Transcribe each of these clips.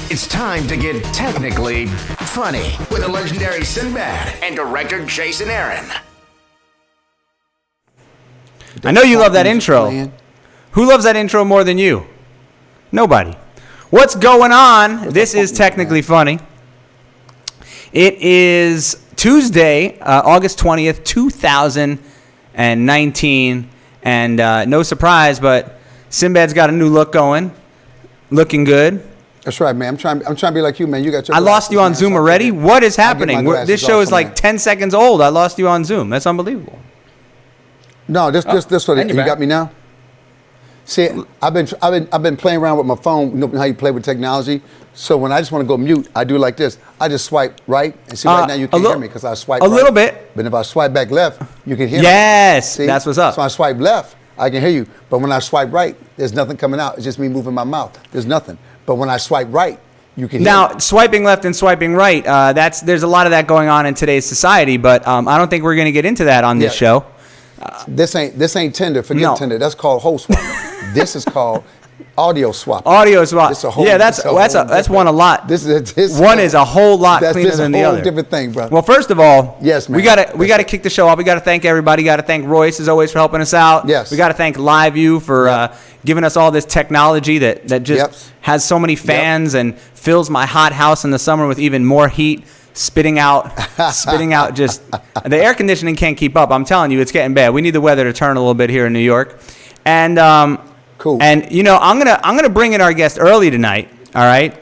It's time to get technically funny with the legendary Sinbad and director Jason Aron. I know you love that intro. Who loves that intro more than you? Nobody. What's going on? This is technically funny. It is Tuesday, August 20th, 2019. And no surprise, but Sinbad's got a new look going. Looking good. That's right, man. I'm trying to be like you, man. You got your. I lost you on Zoom already. What is happening? This show is like 10 seconds old. I lost you on Zoom. That's unbelievable. No, this what you got me now. See, I've been playing around with my phone. You know how you play with technology. So when I just want to go mute, I do like this. I just swipe right, and see right now you can't hear me because I swipe right. A little bit. But if I swipe back left, you can hear me. Yes, See? That's what's up. So I swipe left, I can hear you. But when I swipe right, there's nothing coming out. It's just me moving my mouth. There's nothing. But when I swipe right, you can hear now me. Swiping left and swiping right. There's a lot of that going on in today's society, but I don't think we're going to get into that on this show. This ain't Tinder. Forget Tinder. That's called whole swap. This is called audio swap. Audio swap. That's one a lot. This one is a whole lot cleaner than the other. Different thing, bro. Well, first of all, yes, man. We gotta kick the show off. We gotta thank everybody. Got to thank Royce as always for helping us out. Yes. We got to thank LiveU for giving us all this technology that just has so many fans and fills my hot house in the summer with even more heat. Spitting out just the air conditioning can't keep up. I'm telling you, it's getting bad. We need the weather to turn a little bit here in New York. And cool. And I'm gonna bring in our guest early tonight. All right.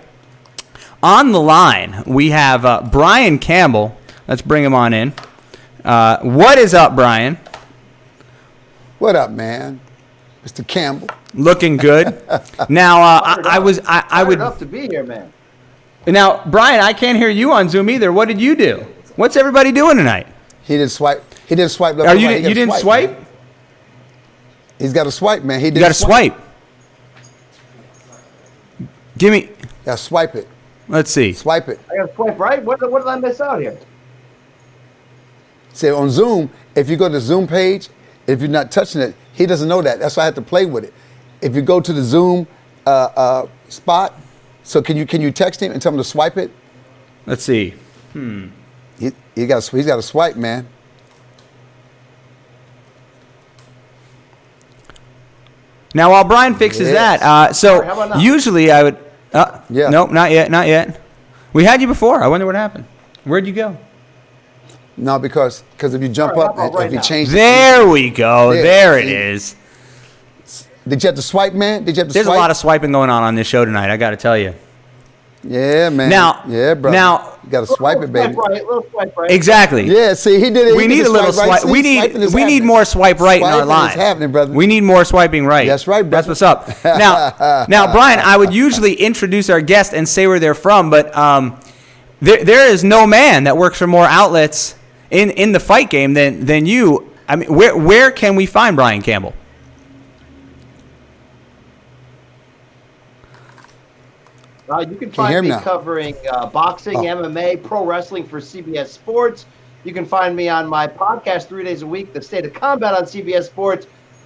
On the line we have Brian Campbell. Let's bring him on in. What is up, Brian? What up, man? Mr. Campbell. Looking good. Now I would up to be here, man. Now, Brian, I can't hear you on Zoom either. What did you do? What's everybody doing tonight? He didn't swipe. He didn't swipe. You didn't swipe? Man. He's got to swipe, man. You got to swipe. Give me. Yeah, swipe it. Let's see. Swipe it. I got to swipe right? What did I miss out here? See, on Zoom, if you go to the Zoom page, if you're not touching it, he doesn't know that. That's why I have to play with it. If you go to the Zoom spot, so can you text him and tell him to swipe it? Let's see. He's got to swipe, man. Now, while Brian fixes that, usually I would. Nope, not yet. We had you before. I wonder what happened. Where'd you go? No, because if you jump up, if you change. There we go. There it is. Did you have to swipe, man? There's a lot of swiping going on this show tonight, I got to tell you. Yeah, man. Yeah, bro. Now, you got to swipe it, baby. Little swipe right. Exactly. Yeah, see, he did it. We need a little swipe. We need more swipe right in our lives. Happening, brother. We need more swiping right. That's right, brother. That's what's up. Now, Brian, I would usually introduce our guest and say where they're from, but there is no man that works for more outlets in the fight game than you. I mean, where can we find Brian Campbell? You can find me covering boxing, MMA, pro wrestling for CBS Sports. You can find me on my podcast 3 days a week, The State of Combat on CBS Sports.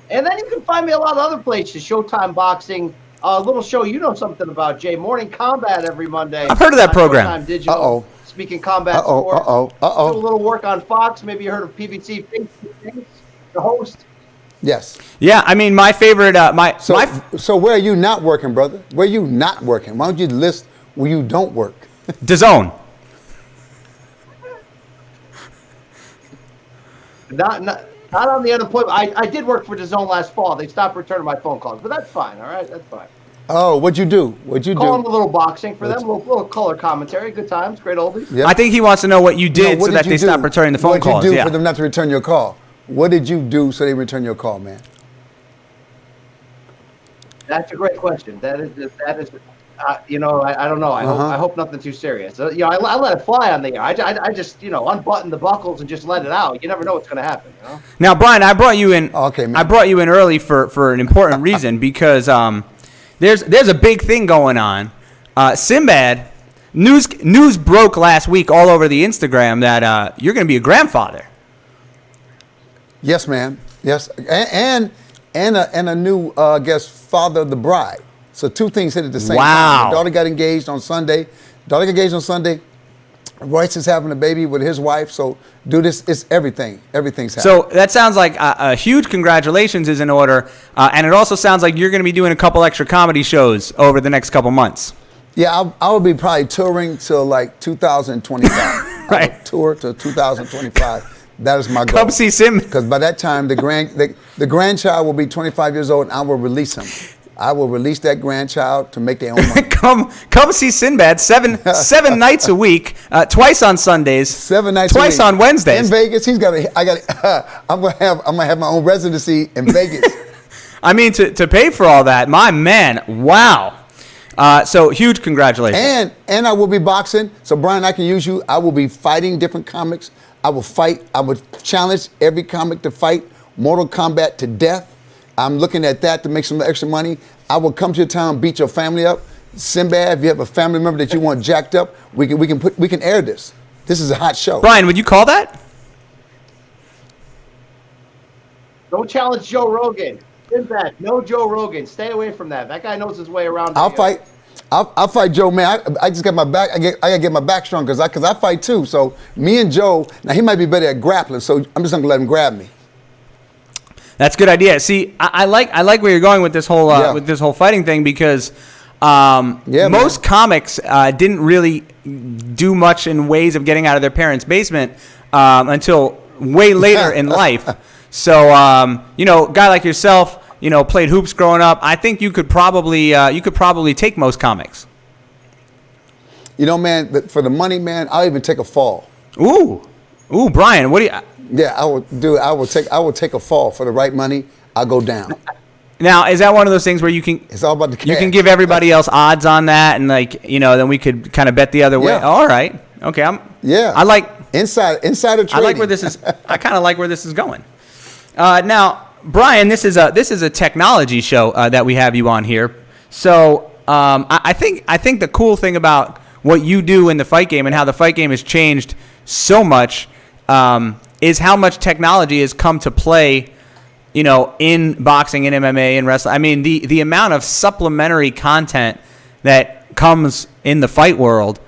And then you can find me a lot of other places, Showtime Boxing, a little show you know something about, Jay, Morning Combat every Monday. I've heard of that program. Showtime Digital, Speaking Combat Sports. Do a little work on Fox. Maybe you heard of PBC, the host. Yes. Yeah, I mean, my favorite. So where are you not working, brother? Where are you not working? Why don't you list where you don't work? DAZN. Not on the unemployment. I did work for DAZN last fall. They stopped returning my phone calls, but that's fine. All right, that's fine. Oh, what'd you do? Calling a little boxing for them, a little color commentary, good times, great oldies. Yep. I think he wants to know what you did so that they stopped returning the phone calls. What did you do for them not to return your call? What did you do so they return your call, man? That's a great question. That is. I don't know. I hope nothing too serious. I let it fly on the air. I just unbutton the buckles and just let it out. You never know what's going to happen. You know? Now, Brian, I brought you in. Okay, man. I brought you in early for an important reason because there's a big thing going on. Sinbad, news broke last week all over the Instagram that you're going to be a grandfather. Yes, man. Yes, and a new father of the bride. So two things hit at the same Wow. time. My daughter got engaged on Sunday. Royce is having a baby with his wife. So, dude, it's everything. Everything's happening. So that sounds like a huge congratulations is in order. And it also sounds like you're going to be doing a couple extra comedy shows over the next couple months. Yeah, I will be probably touring till like 2025. Right. I'll tour till 2025. That is my goal. Come see Sim. Because by that time, the grandchild will be 25 years old, and I will release him. I will release that grandchild to make their own money. Come see Sinbad seven nights a week, twice on Sundays, 7 nights twice a week. on Wednesdays. In Vegas, I'm gonna have my own residency in Vegas. I mean, to pay for all that, my man, wow. So huge congratulations. And I will be boxing. So Brian, I can use you. I will be fighting different comics. I will fight. I would challenge every comic to fight Mortal Kombat to death. I'm looking at that to make some extra money. I will come to your town, beat your family up. Sinbad, if you have a family member that you want jacked up, we can air this. This is a hot show. Brian, would you call that? Don't challenge Joe Rogan. Sinbad, no Joe Rogan. Stay away from that. That guy knows his way around. I'll fight Joe, man. I just got my back. I gotta get my back strong because I fight too. So me and Joe, now he might be better at grappling. So I'm just gonna let him grab me. That's a good idea. See, I like where you're going with this whole fighting thing because most comics didn't really do much in ways of getting out of their parents' basement until way later in life. So a guy like yourself, played hoops growing up. I think you could probably take most comics. Man, for the money, man, I'll even take a fall. Ooh, Brian, what do you? Yeah, I will take a fall for the right money. I'll go down. Now, is that one of those things where you can? It's all about the cash. You can give everybody else odds on that, and then we could kind of bet the other way. Yeah. All right, okay. I like insider trading. I like where this is. I kind of like where this is going. Now, Brian, this is a technology show that we have you on here. So I think the cool thing about what you do in the fight game and how the fight game has changed so much is how much technology has come to play, in boxing and MMA and wrestling. I mean, the amount of supplementary content that comes in the fight world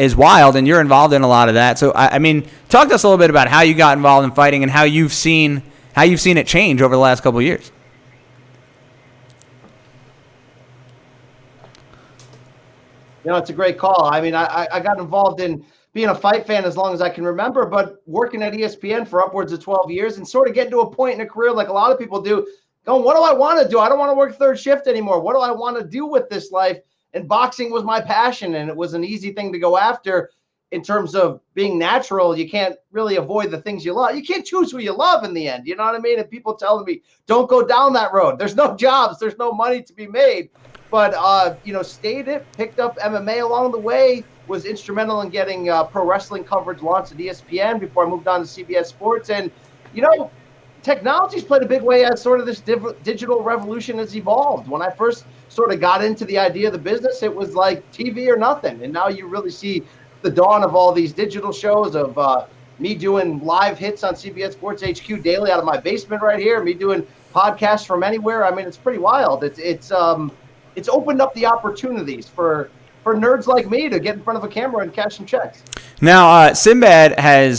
is wild, and you're involved in a lot of that. So, I mean, talk to us a little bit about how you got involved in fighting and how you've seen it change over the last couple of years. It's a great call. I mean, I got involved in being a fight fan as long as I can remember, but working at ESPN for upwards of 12 years and sort of getting to a point in a career like a lot of people do, going, what do I want to do? I don't want to work third shift anymore. What do I want to do with this life? And boxing was my passion, and it was an easy thing to go after in terms of being natural. You can't really avoid the things you love. You can't choose who you love in the end. You know what I mean? And people telling me, don't go down that road. There's no jobs. There's no money to be made. But, stayed it, picked up MMA along the way, was instrumental in getting pro wrestling coverage launched at ESPN before I moved on to CBS Sports. And, technology's played a big way as sort of this digital revolution has evolved. When I first sort of got into the idea of the business, it was like TV or nothing. And now you really see the dawn of all these digital shows of me doing live hits on CBS Sports HQ daily out of my basement right here, me doing podcasts from anywhere. I mean, it's pretty wild. It's opened up the opportunities for nerds like me to get in front of a camera and cash some checks. Now, Sinbad has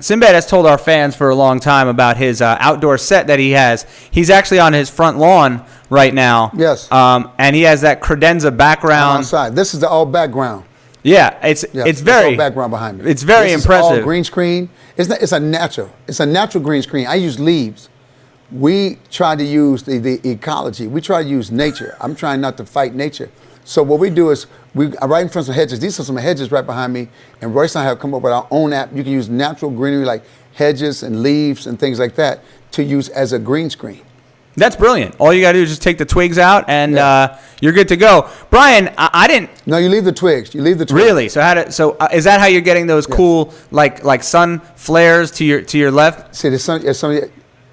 Sinbad has told our fans for a long time about his outdoor set that he has. He's actually on his front lawn right now. Yes. And he has that credenza background. Outside. This is the all background. Yeah, it's very all background behind me. It's very impressive. All green screen. It's a natural green screen. I use leaves. We try to use the ecology. We try to use nature. I'm trying not to fight nature. So what we do is right in front of some hedges. These are some hedges right behind me. And Royce and I have come up with our own app. You can use natural greenery like hedges and leaves and things like that to use as a green screen. That's brilliant. All you got to do is just take the twigs out, and you're good to go. Brian, I didn't. No, you leave the twigs. Really? So is that how you're getting those cool like sun flares to your left? See, the sun.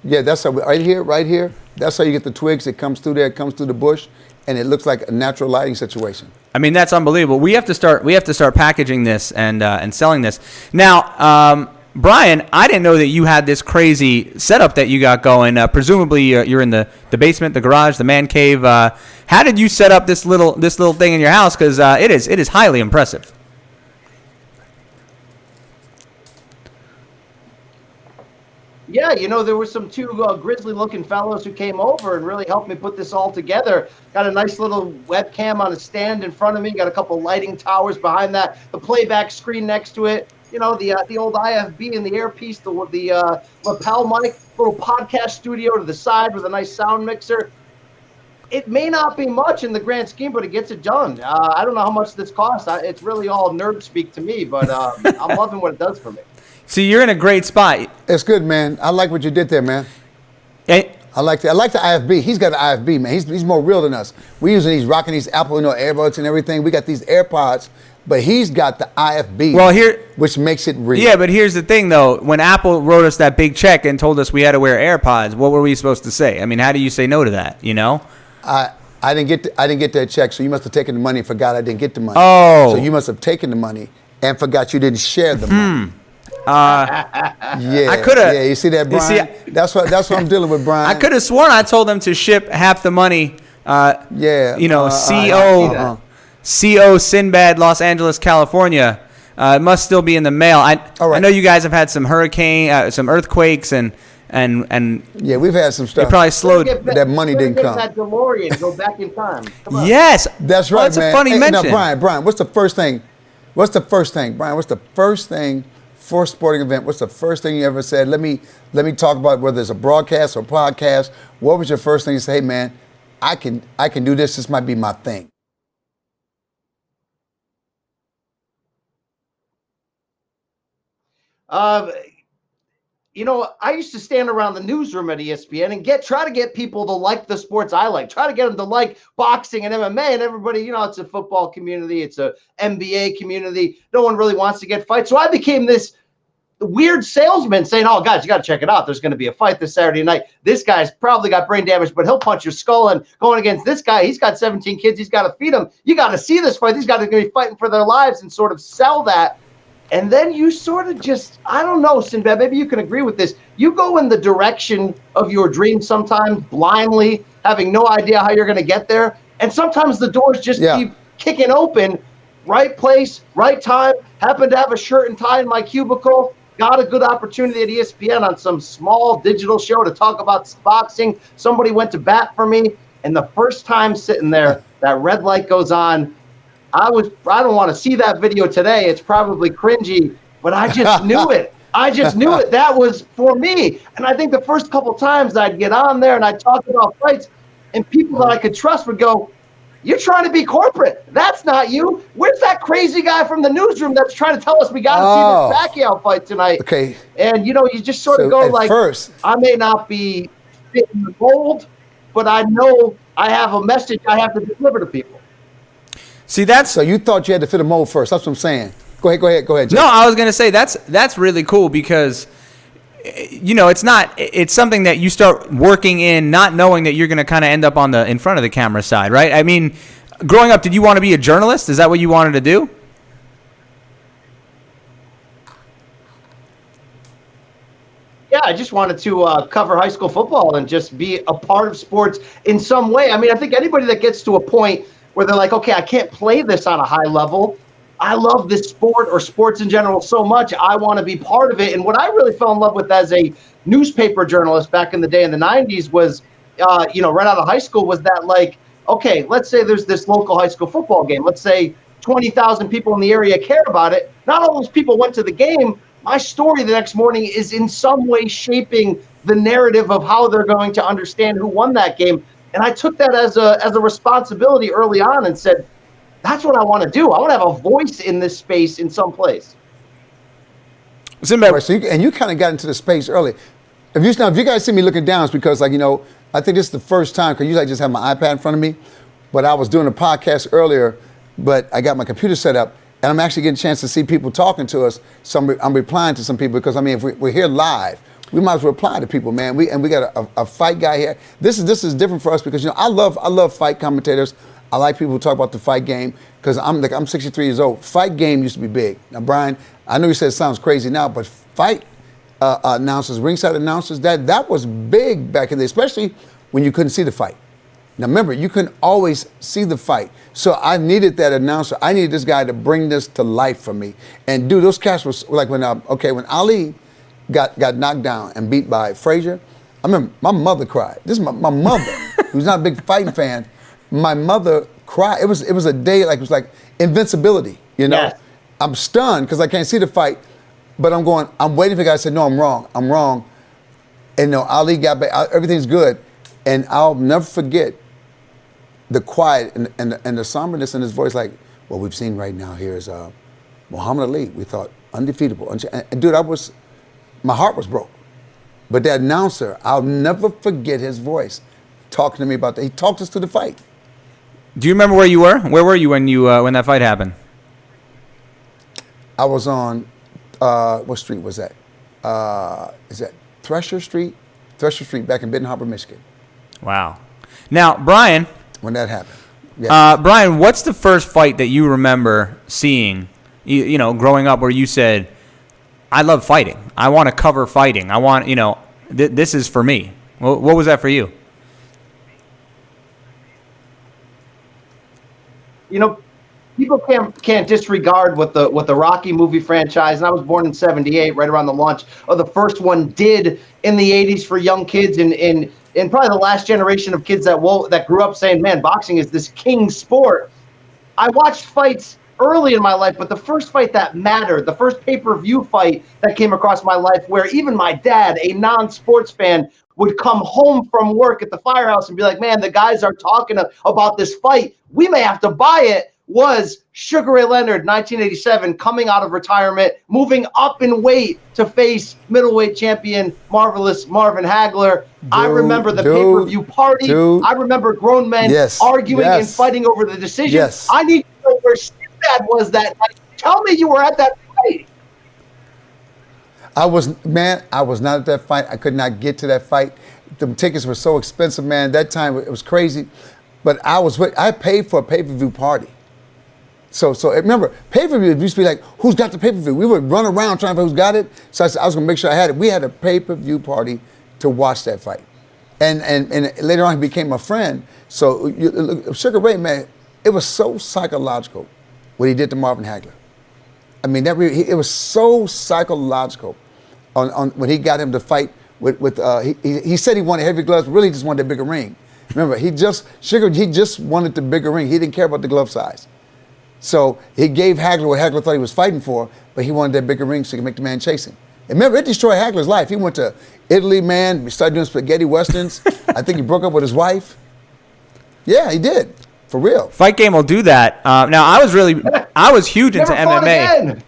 Yeah, that's how right here. That's how you get the twigs. It comes through there. It comes through the bush, and it looks like a natural lighting situation. I mean, that's unbelievable. We have to start packaging this and selling this now. Brian, I didn't know that you had this crazy setup that you got going. Presumably, you're in the basement, the garage, the man cave. How did you set up this little thing in your house? Because it is highly impressive. Yeah, there were some two grizzly-looking fellows who came over and really helped me put this all together. Got a nice little webcam on a stand in front of me. Got a couple lighting towers behind that. The playback screen next to it. The old IFB and the earpiece, the lapel mic, little podcast studio to the side with a nice sound mixer. It may not be much in the grand scheme, but it gets it done. I don't know how much this costs. It's really all nerd speak to me, but I'm loving what it does for me. See, you're in a great spot. It's good, man. I like what you did there, man. Hey. I like the IFB. He's got the IFB, man. He's more real than us. We using these rocking these Apple, earbuds and everything. We got these AirPods, but he's got the IFB. Well, which makes it real. Yeah, but here's the thing, though. When Apple wrote us that big check and told us we had to wear AirPods, what were we supposed to say? I mean, how do you say no to that? I didn't get that check, so you must have taken the money and forgot I didn't get the money. Oh. So you must have taken the money and forgot you didn't share the money. Yeah, I could have. Yeah, you see that, Brian? That's what I'm dealing with, Brian. I could have sworn I told them to ship half the money. CO Sinbad, Los Angeles, California. It must still be in the mail. I know you guys have had some some earthquakes, and yeah, we've had some stuff. It probably slowed. That money didn't come. That DeLorean, go back in time. Come on. Yes, that's right, that's man. A funny mention. Now, Brian, what's the first thing? Brian, what's the first thing for a sporting event? What's the first thing you ever said? Let me talk about whether it's a broadcast or podcast. What was your first thing you say? Hey, man, I can do this. This might be my thing. I used to stand around the newsroom at ESPN and try to get people to like the sports I like. Try to get them to like boxing and MMA, and everybody, it's a football community, it's a NBA community. No one really wants to get fights. So I became this weird salesman saying, "Oh, guys, you got to check it out. There's going to be a fight this Saturday night. This guy's probably got brain damage, but he'll punch your skull. And going against this guy, he's got 17 kids. He's got to feed them. You got to see this fight. These guys are going to be fighting for their lives," and sort of sell that. And then you sort of just, I don't know, Sinbad, maybe you can agree with this. You go in the direction of your dream sometimes blindly, having no idea how you're going to get there. And sometimes the doors just keep kicking open. Right place, right time. Happened to have a shirt and tie in my cubicle. Got a good opportunity at ESPN on some small digital show to talk about boxing. Somebody went to bat for me. And the first time sitting there, that red light goes on. I don't want to see that video today. It's probably cringy, but I just knew it. That was for me. And I think the first couple times I'd get on there and I'd talk about fights, and people that I could trust would go, "You're trying to be corporate. That's not you. Where's that crazy guy from the newsroom that's trying to tell us we got to see this Pacquiao fight tonight?" Okay. And, you just sort of go like, first, I may not be fitting the mold, but I know I have a message I have to deliver to people. See, so you thought you had to fit a mold first. That's what I'm saying. Go ahead, Jay. No, I was going to say that's really cool because, it's something that you start working in, not knowing that you're going to kind of end up in front of the camera side, right? I mean, growing up, did you want to be a journalist? Is that what you wanted to do? Yeah, I just wanted to cover high school football and just be a part of sports in some way. I mean, I think anybody that gets to a point where they're like, okay, I can't play this on a high level. I love this sport or sports in general so much. I want to be part of it. And what I really fell in love with as a newspaper journalist back in the day in the 90s was, right out of high school was that like, okay, let's say there's this local high school football game. Let's say 20,000 people in the area care about it. Not all those people went to the game. My story the next morning is in some way shaping the narrative of how they're going to understand who won that game. And I took that as a responsibility early on and said, that's what I want to do. I want to have a voice in this space in some place. Right, so you kind of got into the space early. If you guys see me looking down, it's because I think this is the first time, because usually I just have my iPad in front of me, but I was doing a podcast earlier, but I got my computer set up, and I'm actually getting a chance to see people talking to us. So I'm replying to some people because, if we're here live, we might as well reply to people, man. We got a fight guy here. This is different for us because I love fight commentators. I like people who talk about the fight game because I'm 63 years old. Fight game used to be big. Now, Brian, I know you said it sounds crazy now, but fight announcers, ringside announcers. That was big back in the day, especially when you couldn't see the fight. Now remember, you couldn't always see the fight. So I needed that announcer. I needed this guy to bring this to life for me. And dude, those cats was like when Ali got knocked down and beat by Frazier, I remember my mother cried. This is my mother, who's not a big fighting fan. My mother cried. It was a day like it was like invincibility, you know? Yes. I'm stunned because I can't see the fight, but I'm waiting for the guy to say, no, I'm wrong. And no, Ali got back, everything's good. And I'll never forget the quiet and the somberness in his voice, like, what we've seen right now here is Muhammad Ali. We thought undefeatable. And dude, my heart was broke. But that announcer, I'll never forget his voice talking to me about that. He talked us through the fight. Do you remember where you were? Where were you when that fight happened? I was on, what street was that? Is that Thresher Street? Thresher Street back in Benton Harbor, Michigan. Wow. Now, Brian. When that happened. Yeah. Brian, what's the first fight that you remember seeing, you know, growing up where you said, I love fighting. I want to cover fighting. I want, you know, this is for me. What was that for you? You know, people can't disregard what the Rocky movie franchise, and I was born in '78, right around the launch of the first one, did in the '80s for young kids and probably the last generation of kids that grew up saying, man, boxing is this king sport. I watched fights early in my life, but the first fight that mattered, the first pay-per-view fight that came across my life, where even my dad, a non-sports fan, would come home from work at the firehouse and be like, man, the guys are talking about this fight. We may have to buy it. Was Sugar Ray Leonard, 1987, coming out of retirement, moving up in weight to face middleweight champion Marvelous Marvin Hagler. I remember the pay-per-view party. I remember grown men arguing and fighting over the decision. Yes. I need to know where Sinbad was that night. Tell me you were at that fight. I was not at that fight. I could not get to that fight. The tickets were so expensive, man. That time it was crazy. But I paid for a pay-per-view party. So remember, pay-per-view used to be like, who's got the pay-per-view? We would run around trying to find who's got it. So I was going to make sure I had it. We had a pay-per-view party to watch that fight. And later on, he became a friend. So Sugar Ray, man, it was so psychological what he did to Marvin Hagler. I mean, it was so psychological on when he got him to fight with he said he wanted heavy gloves, but really just wanted a bigger ring. Remember, he just wanted the bigger ring. He didn't care about the glove size. So he gave Hagler what Hagler thought he was fighting for, but he wanted that bigger ring so he could make the man chase him. And remember, it destroyed Hagler's life. He went to Italy, man. He started doing spaghetti westerns. I think he broke up with his wife. Yeah, he did. For real. Fight Game will do that. Now, I was huge into MMA.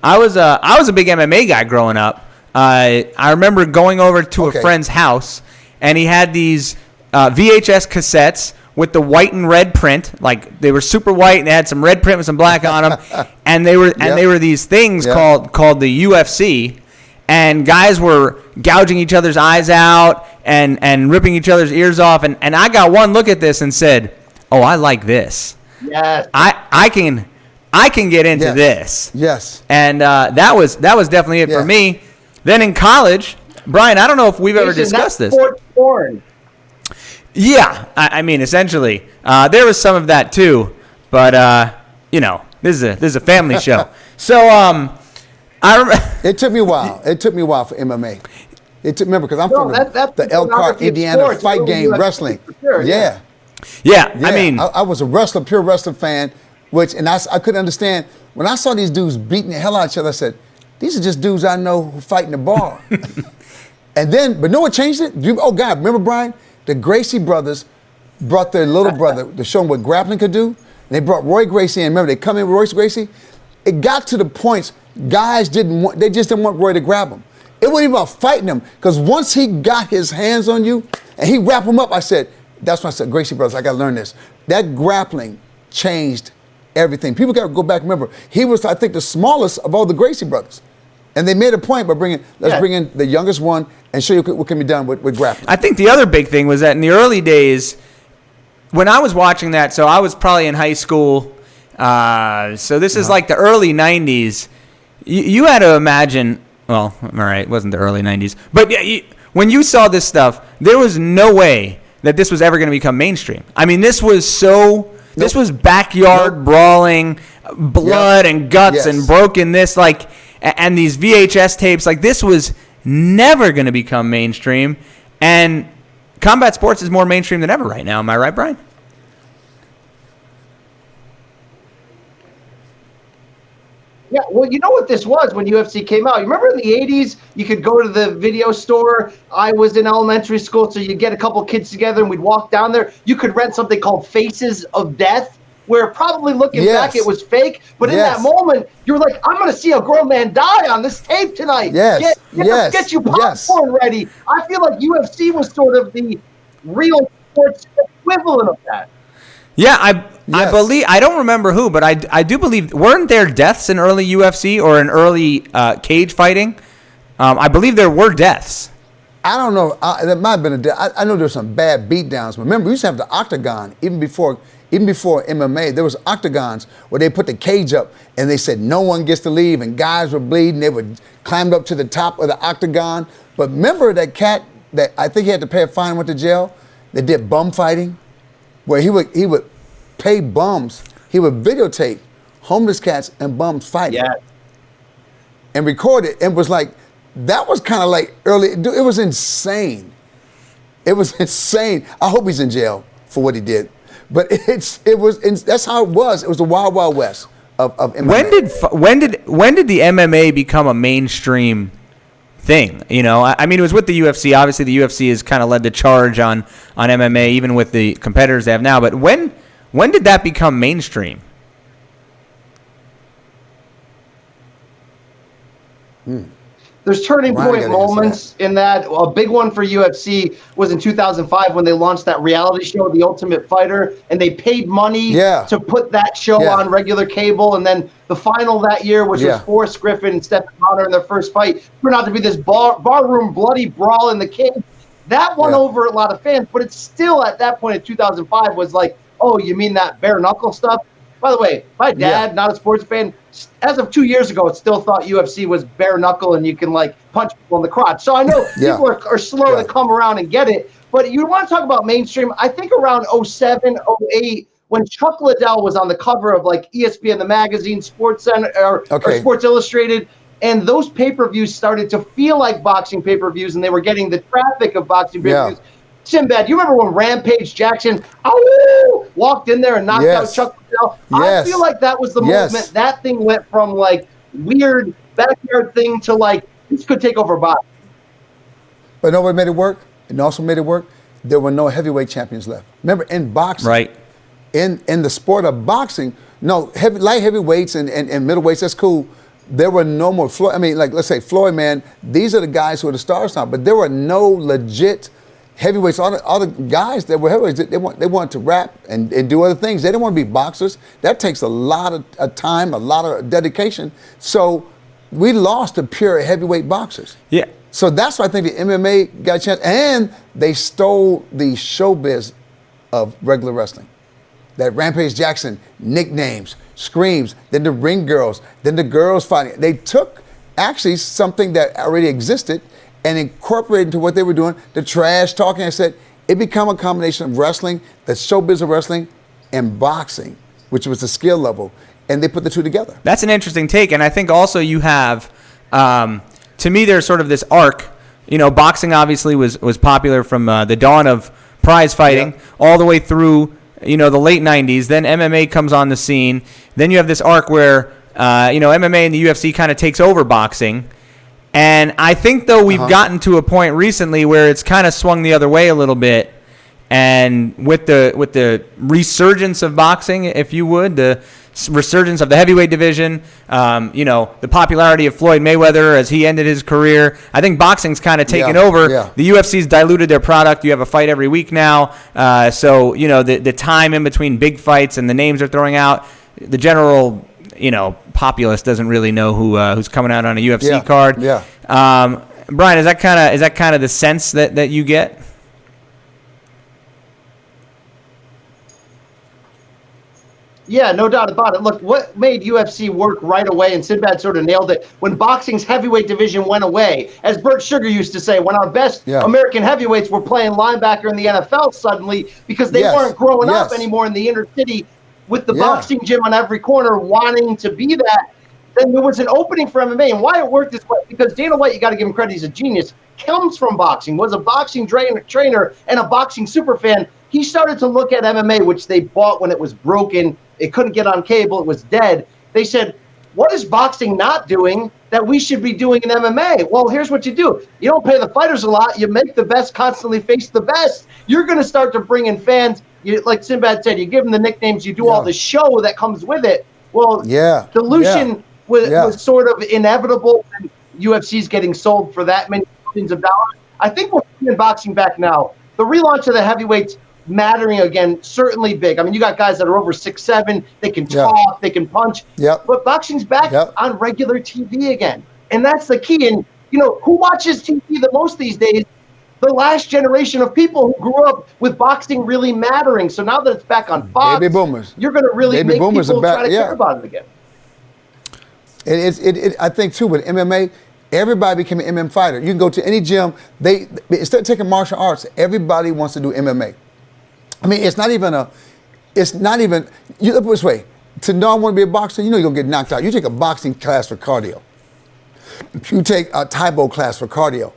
I was a big MMA guy growing up. I remember going over to a friend's house, and he had these VHS cassettes with the white and red print, like they were super white and they had some red print with some black on them, and they were these things called the UFC, and guys were gouging each other's eyes out and ripping each other's ears off, and I got one look at this and said, oh, I like this. Yes. I can get into this. Yes. And that was definitely it for me. Then in college, Brian, I don't know if we've ever discussed this. Sports porn. Yeah, I mean, essentially, there was some of that too, but this is a family show. So it took me a while. It took me a while for MMA. Remember, because I'm from the Elkhart, Indiana sports, Fight Game Wrestling. Sure, yeah. I mean, I was a wrestler, pure wrestling fan, and I couldn't understand when I saw these dudes beating the hell out of each other. I said, these are just dudes I know who fight in the bar. But know what changed it? God, remember, Brian? The Gracie brothers brought their little brother to show him what grappling could do. And they brought Roy Gracie in. Remember, they come in with Roy Gracie. It got to the point guys just didn't want Roy to grab him. It wasn't even about fighting him, because once he got his hands on you and he wrapped him up, that's when I said, Gracie brothers, I got to learn this. That grappling changed everything. People got to go back. Remember, he was, I think, the smallest of all the Gracie brothers. And they made a point by bring in the youngest one and show you what can be done with grappling. I think the other big thing was that in the early days, when I was watching that, so I was probably in high school, so this is like the early 90s, you had to imagine Well, all right, it wasn't the early 90s. But yeah, when you saw this stuff, there was no way that this was ever going to become mainstream. I mean, this was this was backyard brawling, blood and guts and broken this, like, and these VHS tapes. Like, this was never going to become mainstream. And combat sports is more mainstream than ever right now. Am I right, Brian? Yeah, well, you know what this was when UFC came out? You remember in the 80s, you could go to the video store. I was in elementary school, so you'd get a couple kids together and we'd walk down there. You could rent something called Faces of Death, where probably looking back it was fake. But in that moment, you were like, I'm going to see a grown man die on this tape tonight. Get you popcorn ready. I feel like UFC was sort of the real sports equivalent of that. Yeah, I believe, I don't remember who, but I do believe, weren't there deaths in early UFC or in early cage fighting? I believe there were deaths. I don't know. There might have been a death. I know there's some bad beatdowns. Remember, we used to have the octagon even before MMA. There was octagons where they put the cage up and they said no one gets to leave, and guys were bleeding. They would climb up to the top of the octagon. But remember that cat that I think he had to pay a fine and went to jail that did bum fighting? Where he would pay bums. He would videotape homeless cats and bums fighting. Yeah. And record it. And was like, that was kind of like early. It was insane. It was insane. I hope he's in jail for what he did. But that's how it was. It was the Wild Wild West of MMA. When did the MMA become a mainstream thing? You know, I mean, it was with the UFC. Obviously, the UFC has kind of led the charge on MMA, even with the competitors they have now. But when did that become mainstream? There's turning point moments in that. A big one for UFC was in 2005 when they launched that reality show, The Ultimate Fighter, and they paid money to put that show on regular cable. And then the final that year, which was Forrest Griffin and Stephen Connor in their first fight, turned out to be this barroom bloody brawl in the cage. That won over a lot of fans, but it's still at that point in 2005 was like, oh, you mean that bare knuckle stuff? By the way, my dad, not a sports fan, as of 2 years ago, still thought UFC was bare knuckle and you can like punch people in the crotch. So I know people are slow to come around and get it. But you want to talk about mainstream? I think around 07, 08, when Chuck Liddell was on the cover of like ESPN, the magazine, Sports Center, or Sports Illustrated, and those pay-per-views started to feel like boxing pay-per-views, and they were getting the traffic of boxing pay-per-views. Sinbad, you remember when Rampage Jackson walked in there and knocked out Chuck Liddell? I feel like that was the movement. That thing went from like weird backyard thing to like this could take over boxing. But you know what made it work? It also made it work. There were no heavyweight champions left. Remember, in boxing, in the sport of boxing, light heavyweights and middleweights, that's cool. There were no more Floyd. I mean, like let's say Floyd, man. These are the guys who are the stars now. But there were no legit heavyweights. All the guys that were heavyweights, they wanted to rap and do other things. They didn't want to be boxers. That takes a lot of time, a lot of dedication. So we lost the pure heavyweight boxers. Yeah. So that's why I think the MMA got a chance. And they stole the showbiz of regular wrestling. That Rampage Jackson, nicknames, screams, then the ring girls, then the girls fighting. They took actually something that already existed and incorporated into what they were doing, the trash talking. I said, it became a combination of wrestling, the showbiz of wrestling, and boxing, which was the skill level. And they put the two together. That's an interesting take. And I think also you have, to me, there's sort of this arc. You know, boxing obviously was popular from the dawn of prize fighting all the way through, the late 90s. Then MMA comes on the scene. Then you have this arc where, MMA and the UFC kind of takes over boxing. And I think, though, we've gotten to a point recently where it's kind of swung the other way a little bit. And with the resurgence of boxing, if you would, the resurgence of the heavyweight division, the popularity of Floyd Mayweather as he ended his career, I think boxing's kind of taken over. Yeah. The UFC's diluted their product. You have a fight every week now. So the time in between big fights and the names they're throwing out, the general populace doesn't really know who's coming out on a UFC card. Yeah. Brian, is that kind of the sense that you get? Yeah, no doubt about it. Look, what made UFC work right away, and Sinbad sort of nailed it, when boxing's heavyweight division went away. As Bert Sugar used to say, when our best American heavyweights were playing linebacker in the NFL suddenly because they weren't growing up anymore in the inner city with the boxing gym on every corner wanting to be that, then there was an opening for MMA. And why it worked this way, because Dana White, you got to give him credit, he's a genius, comes from boxing, was a boxing trainer and a boxing super fan. He started to look at MMA, which they bought when it was broken. It couldn't get on cable. It was dead. They said, what is boxing not doing that we should be doing in MMA? Well, here's what you do. You don't pay the fighters a lot. You make the best constantly face the best. You're going to start to bring in fans. Like Sinbad said, you give them the nicknames. You do all the show that comes with it. Well, dilution was sort of inevitable. And UFC's getting sold for that many millions of dollars. I think we're bringing boxing back now. The relaunch of the heavyweights mattering again, certainly big. I mean, you got guys that are over 6'7", they can talk, they can punch. But boxing's back on regular TV again. And that's the key. And, who watches TV the most these days? The last generation of people who grew up with boxing really mattering. So now that it's back on Fox, baby boomers. You're going to really make people try to care about it again. I think, too, with MMA, everybody became an MMA fighter. You can go to any gym. Instead of taking martial arts, everybody wants to do MMA. I mean, you look this way, to not want to be a boxer, you're going to get knocked out. You take a boxing class for cardio. You take a Taibo class for cardio.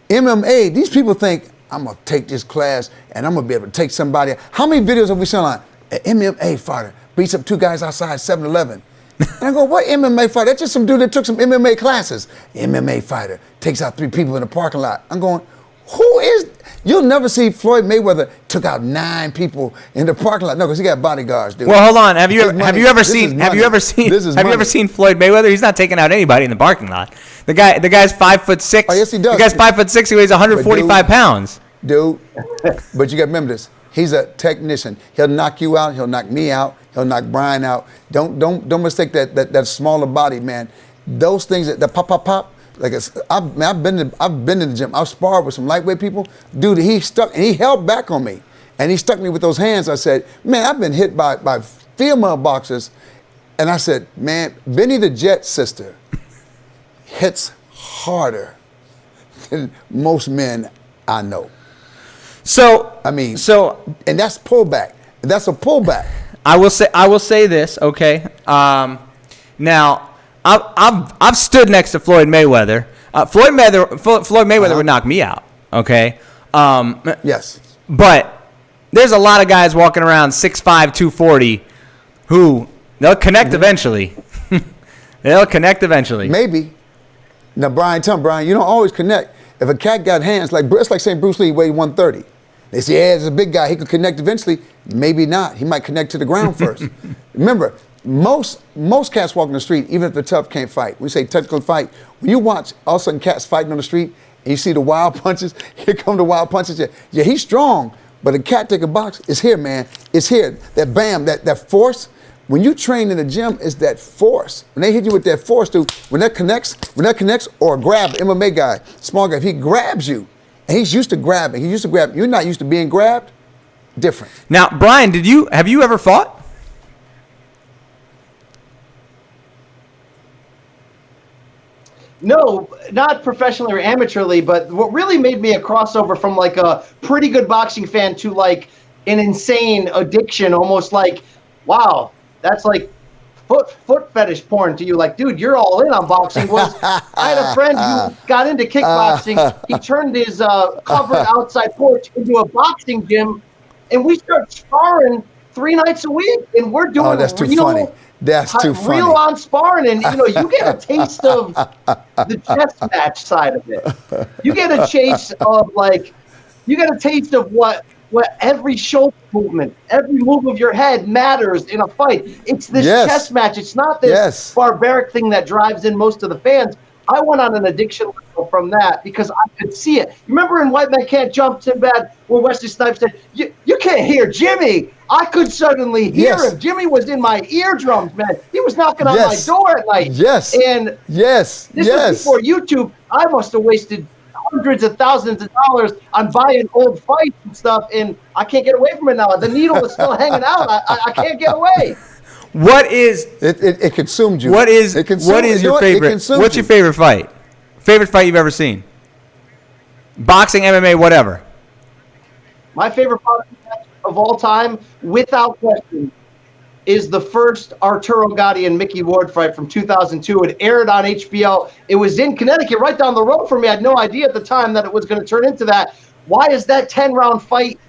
MMA, these people think, I'm going to take this class and I'm going to be able to take somebody. How many videos have we seen on an MMA fighter beats up two guys outside 7-Eleven? And I go, what MMA fighter? That's just some dude that took some MMA classes. MMA fighter takes out 3 people in the parking lot. I'm going, who is? You'll never see Floyd Mayweather took out 9 people in the parking lot. No, because he got bodyguards, dude. Well, hold on. Have you ever seen Floyd Mayweather? He's not taking out anybody in the parking lot. The guy's 5'6". Oh, yes, he does. The guy's 5'6". He weighs 145 pounds. Dude, but you got to remember this. He's a technician. He'll knock you out. He'll knock me out. He'll knock Brian out. Don't mistake that smaller body, man. Those things that pop. Like I've been in the gym. I've sparred with some lightweight people. Dude, he stuck and he held back on me, and he stuck me with those hands. I said, man, I've been hit by female boxers, and I said, man, Benny the Jet sister hits harder than most men I know. So and that's pullback. That's a pullback. I will say this, okay? Now, I've stood next to Floyd Mayweather. Floyd Mayweather would knock me out, okay? Yes. But there's a lot of guys walking around 6'5", 240 who they'll connect eventually. They'll connect eventually. Maybe. Now, Brian, you don't always connect. If a cat got hands, it's like saying Bruce Lee weighed 130. They say, yeah, it's a big guy. He could connect eventually. Maybe not. He might connect to the ground first. Remember, most cats walking the street, even if they're tough, can't fight. We say technical fight. When you watch all of a sudden cats fighting on the street and you see the wild punches, here come the wild punches. Yeah, he's strong, but a cat take a box, it's here, man. It's here. That bam, that force. When you train in the gym, it's that force. When they hit you with that force, dude, when that connects, or grab, MMA guy, small guy, if he grabs you, and he's used to grabbing, you're not used to being grabbed, different. Now, Brian, have you ever fought? No, not professionally or amateurly, but what really made me a crossover from like a pretty good boxing fan to like an insane addiction, almost like, wow, that's like foot fetish porn to you. Like, dude, you're all in on boxing. I had a friend who got into kickboxing. He turned his covered outside porch into a boxing gym, and we started sparring 3 nights a week, and we're doing that's too funny. That's too funny. Real on sparring, and you get a taste of the chess match side of it. You get a taste of what every shoulder movement, every move of your head matters in a fight. It's this chess match. It's not this barbaric thing that drives in most of the fans. I went on an addiction level from that because I could see it. You remember in White Man Can't Jump, Sinbad, where Wesley Snipes said, you can't hear Jimmy. I could suddenly hear him. Jimmy was in my eardrums, man. He was knocking on my door at night. Yes. And this was before YouTube. I must have wasted hundreds of thousands of dollars on buying old fights and stuff, and I can't get away from it now. The needle is still hanging out. I can't get away. What is it consumed you? What is your favorite? What's your favorite fight? Favorite fight you've ever seen? Boxing, MMA, whatever. My favorite boxing match of all time, without question, is the first Arturo Gatti and Mickey Ward fight from 2002. It aired on HBO. It was in Connecticut, right down the road from me. I had no idea at the time that it was going to turn into that. Why is that 10-round fight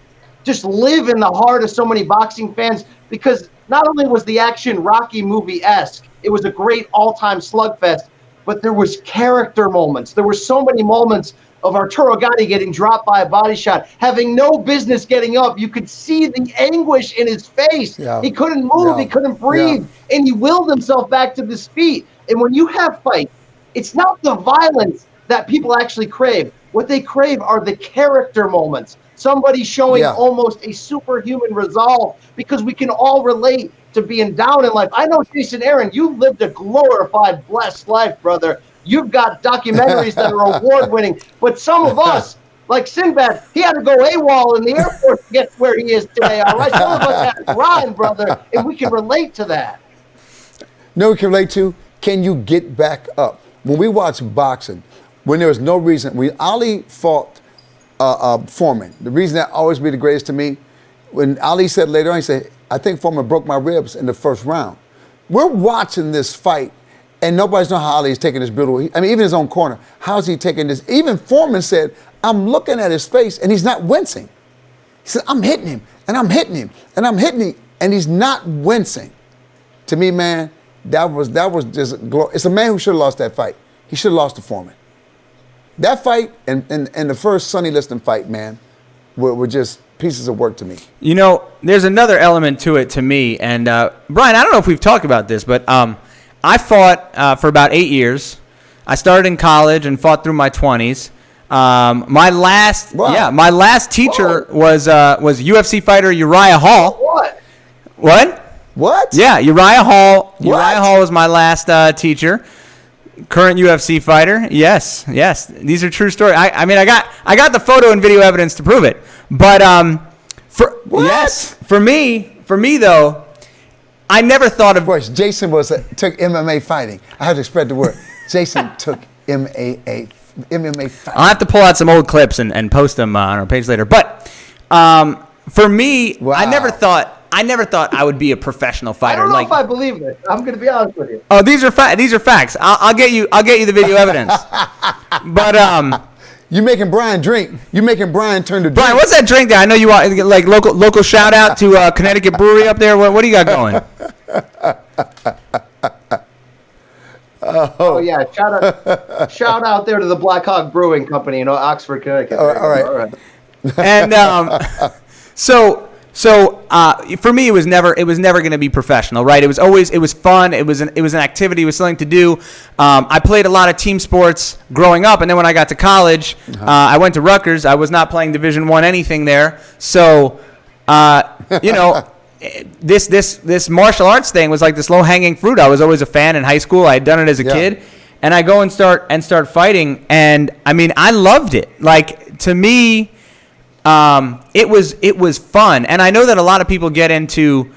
just live in the heart of so many boxing fans? Because not only was the action Rocky movie-esque, it was a great all-time slugfest, but there was character moments. There were so many moments of Arturo Gatti getting dropped by a body shot, having no business getting up. You could see the anguish in his face. Yeah. He couldn't move. Yeah. He couldn't breathe. Yeah. And he willed himself back to his feet. And when you have fights, it's not the violence that people actually crave. What they crave are the character moments. Somebody showing almost a superhuman resolve, because we can all relate to being down in life. I know, Jason Aron, you've lived a glorified, blessed life, brother. You've got documentaries that are award-winning. But some of us, like Sinbad, he had to go AWOL in the Air Force to get where he is today, all right? Some of us had to grind, brother, and we can relate to that. No, we can relate to, can you get back up? When we watch boxing, when there was no reason, when Ali fought Foreman, the reason that always be the greatest to me, when Ali said later on, he said, I think Foreman broke my ribs in the first round. We're watching this fight, and nobody's know how Ali is taking this brutal. I mean, even his own corner, how's he taking this? Even Foreman said, I'm looking at his face, and he's not wincing. He said, I'm hitting him, and I'm hitting him, and I'm hitting him, and he's not wincing. To me, man, that was just it's a man who should have lost that fight. He should have lost to Foreman. That fight and the first Sonny Liston fight, man, were just pieces of work to me. You know, there's another element to it to me. And, Brian, I don't know if we've talked about this, but I fought for about 8 years. I started in college and fought through my 20s. My last teacher was UFC fighter Uriah Hall. What? Yeah, Uriah Hall. What? Uriah Hall was my last teacher. Current UFC fighter. Yes. These are true stories. I mean, I got the photo and video evidence to prove it. But for me though, I never thought of. Of course, Jason took MMA fighting. I have to spread the word. Jason took MMA fighting. I'll have to pull out some old clips and post them on our page later. But for me, wow. I never thought I would be a professional fighter. I don't know if I believe it. I'm going to be honest with you. Oh, these are facts. I'll get you the video evidence. But you making Brian drink. You making Brian turn to drink. Brian, what's that drink there? I know you want like local shout out to Connecticut Brewery up there. What do you got going? Oh yeah, shout out there to the Black Hawk Brewing Company in Oxford, Connecticut. All right. And so for me, it was never going to be professional, right? It was fun. It was an activity. It was something to do. I played a lot of team sports growing up, and then when I got to college, I went to Rutgers. I was not playing Division I anything there. So, this martial arts thing was like this low hanging fruit. I was always a fan in high school. I had done it as a kid, and I go and start fighting, and I mean, I loved it. Like, to me, it was fun, and I know that a lot of people get into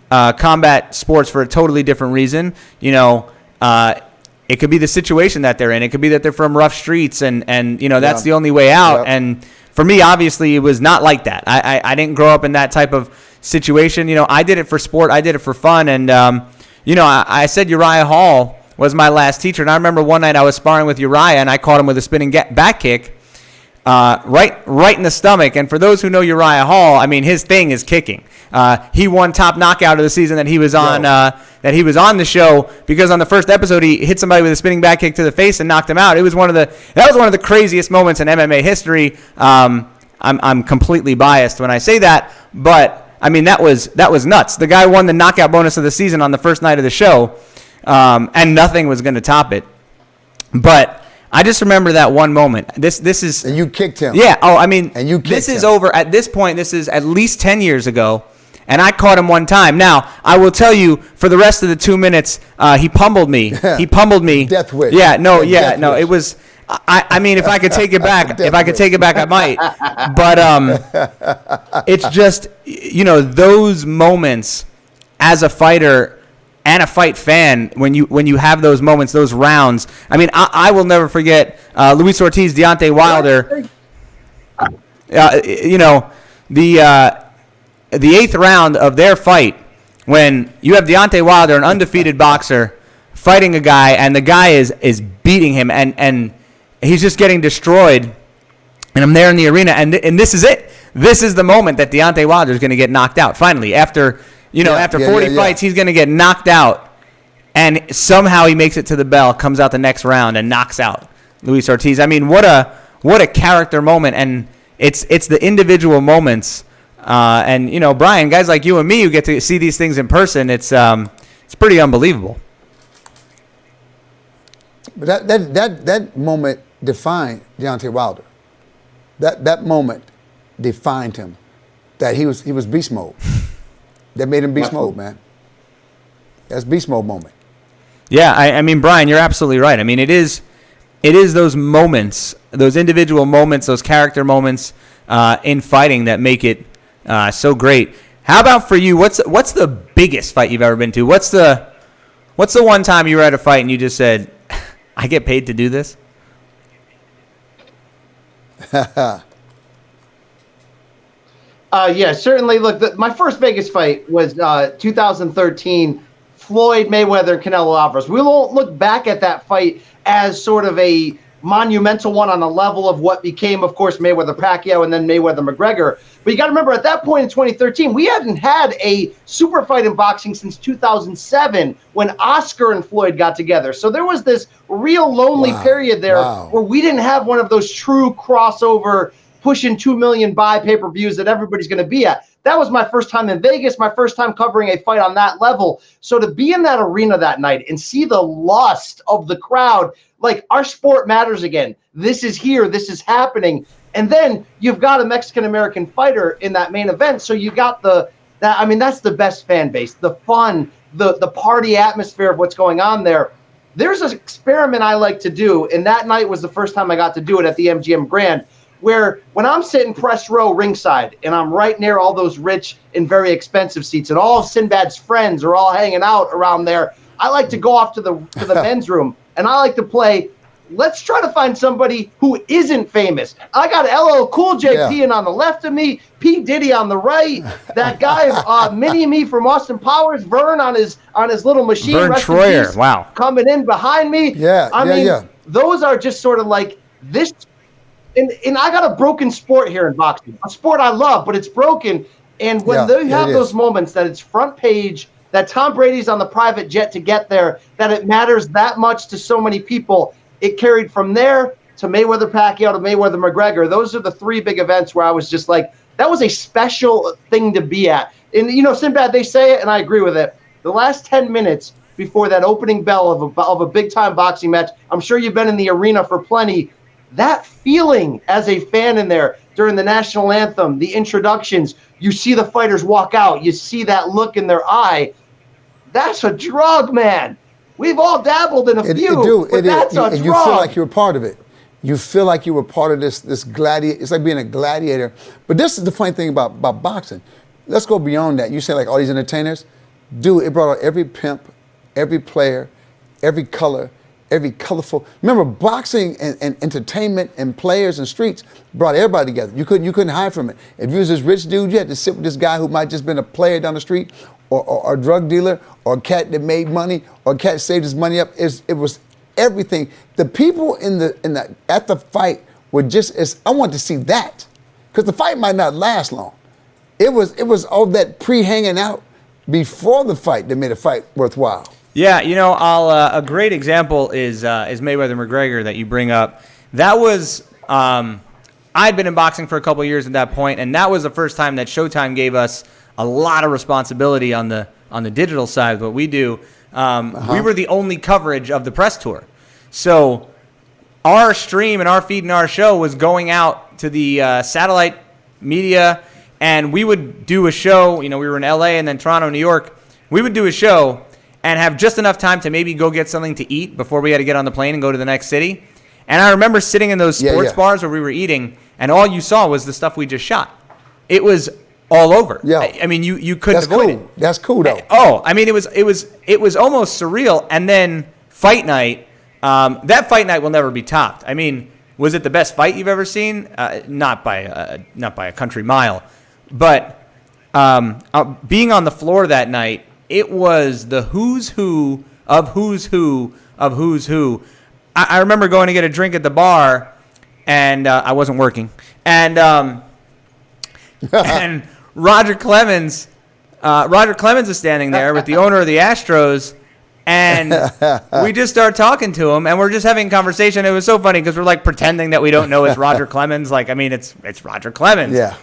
combat sports for a totally different reason. You know, it could be the situation that they're in. It could be that they're from rough streets, and that's the only way out. Yep. And for me, obviously, it was not like that. I didn't grow up in that type of situation. You know, I did it for sport. I did it for fun, and I said Uriah Hall was my last teacher, and I remember one night I was sparring with Uriah, and I caught him with a spinning back kick. Right in the stomach. And for those who know Uriah Hall, I mean, his thing is kicking. He won top knockout of the season that he was on the show, because on the first episode he hit somebody with a spinning back kick to the face and knocked him out. That was one of the craziest moments in MMA history. I'm completely biased when I say that, but I mean that was nuts. The guy won the knockout bonus of the season on the first night of the show, and nothing was going to top it. But I just remember that one moment. This is, and you kicked him. Yeah. Oh, I mean, and you kicked this is him. Over at this point. This is at least 10 years ago, and I caught him one time. Now I will tell you, for the rest of the 2 minutes, he pummeled me. He pummeled me. Death wish. Yeah. No. Yeah. No. Wish. It was. I mean, if I could take it back, I might. But it's just, those moments as a fighter and a fight fan, when you have those moments, those rounds. I mean, I will never forget Luis Ortiz, Deontay Wilder. The 8th round of their fight, when you have Deontay Wilder, an undefeated boxer, fighting a guy, and the guy is beating him, and he's just getting destroyed. And I'm there in the arena, and this is it. This is the moment that Deontay Wilder is going to get knocked out. Finally, after 40 fights, he's going to get knocked out, and somehow he makes it to the bell, comes out the next round, and knocks out Luis Ortiz. I mean, what a character moment, and it's the individual moments. And Brian, guys like you and me who get to see these things in person, it's pretty unbelievable. But that moment defined Deontay Wilder. That moment defined him. That he was beast mode. That made him beast mode, man. That's beast mode moment. Yeah, I mean, Brian, you're absolutely right. I mean, it is those moments, those individual moments, those character moments in fighting that make it so great. How about for you? What's the biggest fight you've ever been to? What's the one time you were at a fight and you just said, I get paid to do this? Yeah, certainly. Look, my first Vegas fight was 2013, Floyd Mayweather and Canelo Alvarez. We won't look back at that fight as sort of a monumental one on the level of what became, of course, Mayweather-Pacquiao and then Mayweather-McGregor. But you got to remember, at that point in 2013, we hadn't had a super fight in boxing since 2007 when Oscar and Floyd got together. So there was this real lonely period there where we didn't have one of those true crossover pushing 2 million buy pay-per-views that everybody's going to be at. That was my first time in Vegas, my first time covering a fight on that level. So to be in that arena that night and see the lust of the crowd, like, our sport matters again. This is here. This is happening. And then you've got a Mexican-American fighter in that main event. So you got that's the best fan base, the fun, the party atmosphere of what's going on there. There's an experiment I like to do, and that night was the first time I got to do it at the MGM Grand, where when I'm sitting press row ringside and I'm right near all those rich and very expensive seats and all of Sinbad's friends are all hanging out around there, I like to go off to the men's room and I like to play, let's try to find somebody who isn't famous. I got LL Cool J peeing on the left of me, P. Diddy on the right, that guy Mini-Me from Austin Powers, Vern on his little machine. Vern Troyer, coming in behind me. Those are just sort of like this. And I got a broken sport here in boxing, a sport I love, but it's broken. And when they have those moments that it's front page, that Tom Brady's on the private jet to get there, that it matters that much to so many people, it carried from there to Mayweather-Pacquiao to Mayweather-McGregor. Those are the three big events where I was just like, that was a special thing to be at. And, Sinbad, they say it, and I agree with it. The last 10 minutes before that opening bell of a big-time boxing match, I'm sure you've been in the arena for plenty. That feeling as a fan in there during the national anthem, the introductions, you see the fighters walk out, you see that look in their eye. That's a drug, man. We've all dabbled in a few, but that's a drug. And you feel like you're a part of it. You feel like you were part of this gladiator. It's like being a gladiator. But this is the funny thing about boxing. Let's go beyond that. You say like all these entertainers. Dude, it brought out every pimp, every player, every color, every colorful. Remember, boxing and entertainment and players and streets brought everybody together. You couldn't hide from it. If you was this rich dude, you had to sit with this guy who might just been a player down the street, or a drug dealer, or a cat that made money, or a cat saved his money up. It was everything. The people at the fight were just. I wanted to see that, because the fight might not last long. It was all that pre-hanging out before the fight that made a fight worthwhile. Yeah, a great example is Mayweather-McGregor that you bring up. That was I'd been in boxing for a couple of years at that point, and that was the first time that Showtime gave us a lot of responsibility on the digital side of what we do. We were the only coverage of the press tour, so our stream and our feed and our show was going out to the satellite media, and we would do a show. We were in LA and then Toronto, New York. We would do a show and have just enough time to maybe go get something to eat before we had to get on the plane and go to the next city. And I remember sitting in those sports bars where we were eating, and all you saw was the stuff we just shot. It was all over. Yeah. I mean, you couldn't avoid it. That's cool, though. Oh, I mean, it was almost surreal. And then fight night, that fight night will never be topped. I mean, was it the best fight you've ever seen? Not by a country mile, but being on the floor that night, it was the who's who of who's who of who's who. I remember going to get a drink at the bar, and I wasn't working, and and Roger Clemens is standing there with the owner of the Astros, and we just start talking to him, and we're just having a conversation. It was so funny because we're like pretending that we don't know it's Roger Clemens. Like, I mean, it's Roger Clemens. Yeah.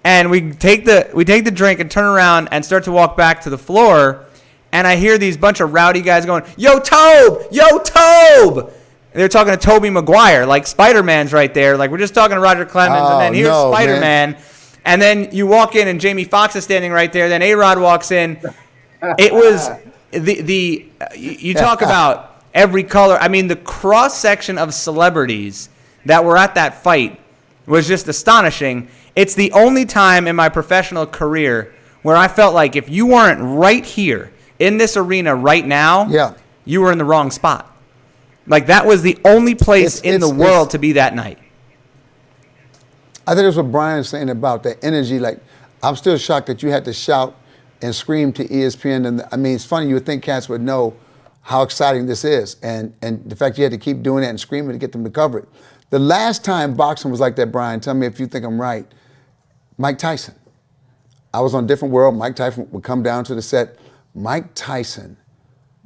And we take the drink and turn around and start to walk back to the floor, and I hear these bunch of rowdy guys going, "Yo, Tobe! Yo, Tobe!" And they're talking to Tobey Maguire, like Spider-Man's right there. Like, we're just talking to Roger Clemens, and then here's Spider-Man. And then you walk in, and Jamie Foxx is standing right there. Then A-Rod walks in. It was you talk about every color. I mean, the cross-section of celebrities that were at that fight was just astonishing. It's the only time in my professional career where I felt like if you weren't right here in this arena right now, you were in the wrong spot. Like, that was the only place in the world to be that night. I think that's what Brian's saying about that energy. Like, I'm still shocked that you had to shout and scream to ESPN. And I mean, it's funny, you would think cats would know how exciting this is. And the fact you had to keep doing that and screaming to get them to cover it. The last time boxing was like that, Brian, tell me if you think I'm right, Mike Tyson. I was on a different world. Mike Tyson would come down to the set. Mike Tyson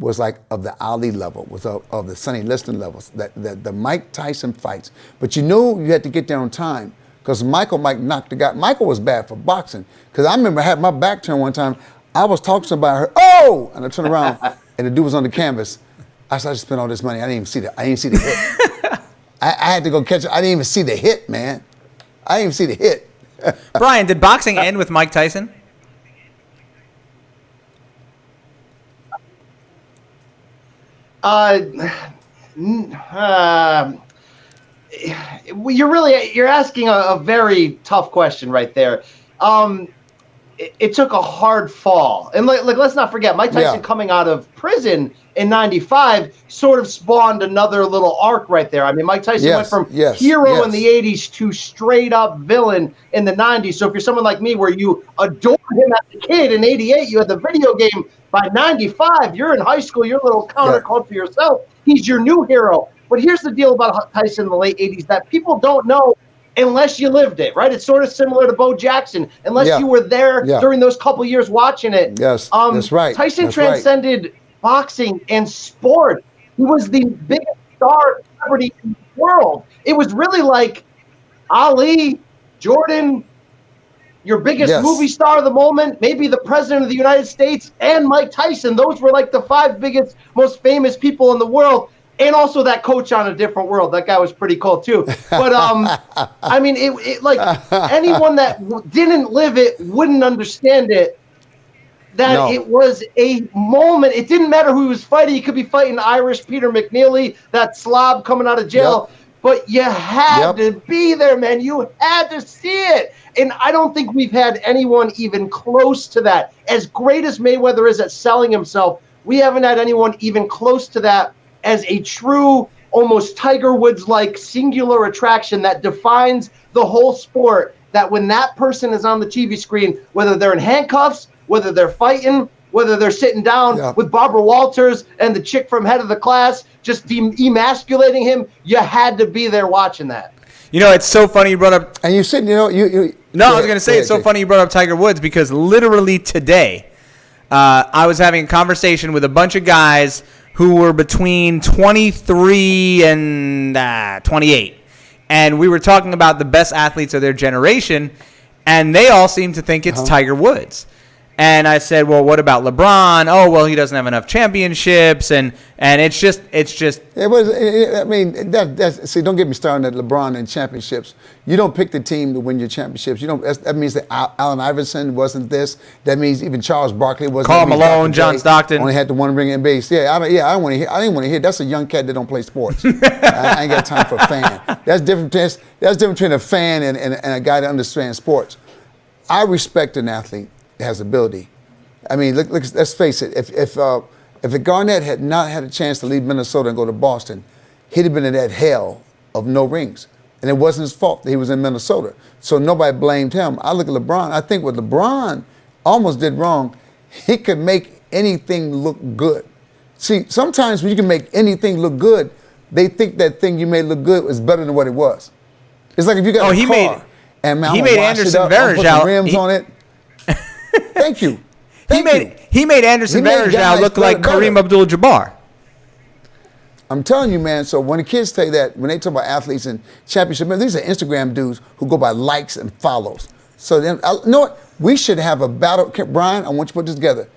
was like of the Ali level, was of the Sonny Liston levels, the Mike Tyson fights. But you knew you had to get there on time because Michael might knock the guy. Michael was bad for boxing because I remember I had my back turned one time. I was talking to somebody, I heard, "Oh!" And I turned around and the dude was on the canvas. I said, "I just spent all this money. I didn't even see the hit." I had to go catch it. I didn't even see the hit, man. I didn't even see the hit. Brian, did boxing end with Mike Tyson? You're asking a very tough question right there. It took a hard fall, and let's not forget Mike Tyson coming out of prison in '95 sort of spawned another little arc right there. I mean, Mike Tyson went from hero in the '80s to straight up villain in the '90s. So if you're someone like me, where you adored him as a kid in '88, you had the video game. By '95, you're in high school. You're a little counterculture yourself. He's your new hero. But here's the deal about Tyson in the late '80s that people don't know unless you lived it, right? It's sort of similar to Bo Jackson. Unless you were there during those couple years watching it. Yes, that's right. Tyson transcended boxing and sport. He was the biggest star celebrity in the world. It was really like Ali, Jordan, your biggest movie star of the moment, maybe the president of the United States, and Mike Tyson. Those were like the 5 biggest, most famous people in the world. And also that coach on A Different World. That guy was pretty cool too. But I mean, it like anyone that didn't live it wouldn't understand it. That it was a moment. It didn't matter who he was fighting. He could be fighting Irish Peter McNeely, that slob coming out of jail. But you had to be there, man. You had to see it. And I don't think we've had anyone even close to that. As great as Mayweather is at selling himself, we haven't had anyone even close to that as a true, almost Tiger Woods-like singular attraction that defines the whole sport, that when that person is on the TV screen, whether they're in handcuffs, whether they're fighting, whether they're sitting down with Barbara Walters and the chick from Head of the Class just emasculating him, you had to be there watching that. You know, it's so funny you brought up... And you said, I was going to say, it's so funny you brought up Tiger Woods because literally today, I was having a conversation with a bunch of guys who were between 23 and 28. And we were talking about the best athletes of their generation, and they all seem to think it's Tiger Woods. And I said, well, what about LeBron? Oh, well, he doesn't have enough championships, and it's just. It was. I mean, that's see. Don't get me started at LeBron and championships. You don't pick the team to win your championships. You don't. That means that Allen Iverson wasn't this. That means even Charles Barkley wasn't. Karl Malone, John Stockton only had the one ring in base. Yeah, I didn't want to hear. That's a young cat that don't play sports. I ain't got time for a fan. That's different. That's different between a fan and a guy that understands sports. I respect an athlete that has ability. I mean, let's face it. If Garnett had not had a chance to leave Minnesota and go to Boston, he'd have been in that hell of no rings. And it wasn't his fault that he was in Minnesota. So nobody blamed him. I look at LeBron. I think what LeBron almost did wrong, he could make anything look good. See, sometimes when you can make anything look good, they think that thing you made look good was better than what it was. It's like if you got a car and man, he made Anderson Varejao. Put rims on it. Thank you. He made Anderson Varejao look like Kareem Abdul-Jabbar. I'm telling you, man. So when the kids say that, when they talk about athletes and championship, man, these are Instagram dudes who go by likes and follows. So then, you know what? We should have a battle. Brian, I want you to put this together.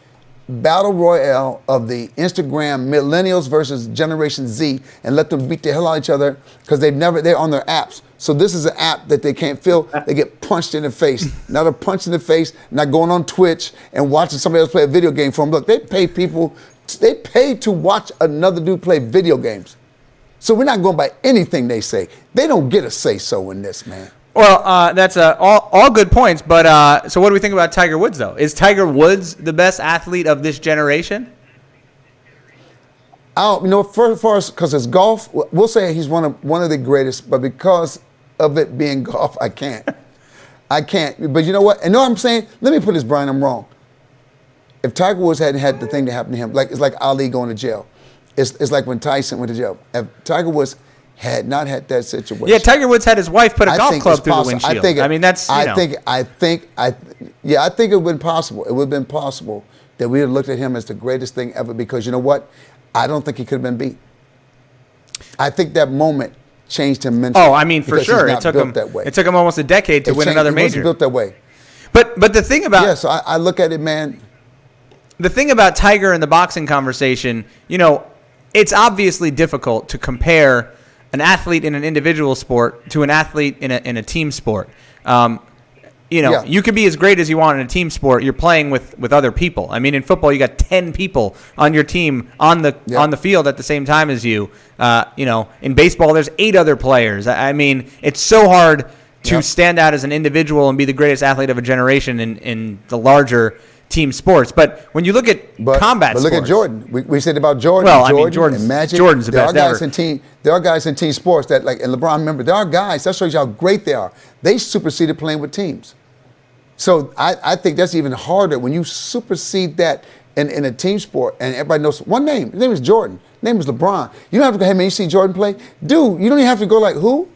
Battle royale of the Instagram millennials versus Generation Z, and let them beat the hell out of each other because they're on their apps. So this is an app that they can't feel. They get punched in the face. Not a punch in the face, not going on Twitch and watching somebody else play a video game for them. Look, they pay to watch another dude play video games. So we're not going by anything they say. They don't get a say-so in this, man. Well, that's all good points, but so what do we think about Tiger Woods, though? Is Tiger Woods the best athlete of this generation? First, because it's golf, we'll say he's one of the greatest, but because of it being golf, I can't. But you know what? And know what I'm saying? Let me put this, Brian, I'm wrong. If Tiger Woods hadn't had the thing that happened to him, it's like Ali going to jail. It's like when Tyson went to jail. If Tiger Woods had not had that situation. Yeah, Tiger Woods had his wife put a golf club through the windshield. I think it would have been possible. It would have been possible that we would have looked at him as the greatest thing ever because you know what? I don't think he could have been beat. I think that moment changed him mentally. Oh, I mean, for sure. It took him almost a decade to win another major. He wasn't built that way. But the thing about... Yeah, so I look at it, man. The thing about Tiger and the boxing conversation, it's obviously difficult to compare an athlete in an individual sport to an athlete in a team sport. You can be as great as you want in a team sport. You're playing with other people. I mean, in football, you got 10 people on your team on the field at the same time as you. In baseball, there's 8 other players. I mean, it's so hard to stand out as an individual and be the greatest athlete of a generation in the larger team sports. But when you look at combat sports. But look at Jordan. We said about Jordan. Well, Jordan and Magic. Jordan's the best ever. There are guys in team sports that, and LeBron, remember, there are guys, that shows you how great they are. They superseded playing with teams. So I think that's even harder when you supersede that in a team sport and everybody knows one name. His name is Jordan. His name is LeBron. You don't have to go, hey, man, you see Jordan play? Dude, you don't even have to go like, who?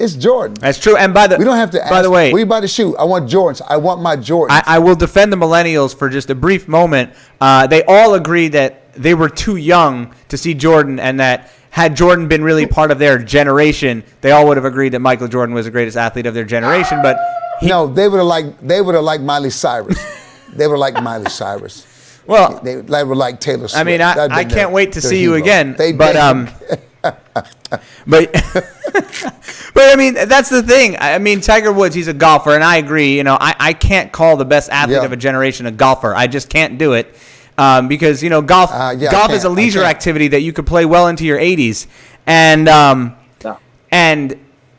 It's Jordan. That's true. And we don't have to ask, by the way, where you buy the shoe? I want Jordans. I want my Jordans. I will defend the millennials for just a brief moment. They all agree that they were too young to see Jordan and that had Jordan been really part of their generation, they all would have agreed that Michael Jordan was the greatest athlete of their generation. But no, they would have liked Miley Cyrus. They would have liked Miley Cyrus. Well, they would like Taylor Swift. I mean, I can't wait to see you again. But I mean, that's the thing. I mean, Tiger Woods, he's a golfer, and I agree. I can't call the best athlete of a generation a golfer. I just can't do it because golf is a leisure activity that you could play well into your 80s, and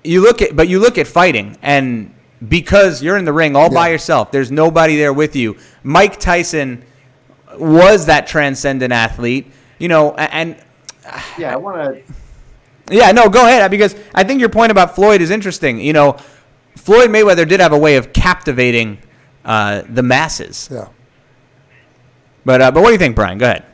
you look at fighting, and because you're in the ring all by yourself, there's nobody there with you. Mike Tyson was that transcendent athlete, and. Yeah, I want to. Yeah, no, go ahead, because I think your point about Floyd is interesting. Floyd Mayweather did have a way of captivating the masses. Yeah. But what do you think, Brian? Go ahead.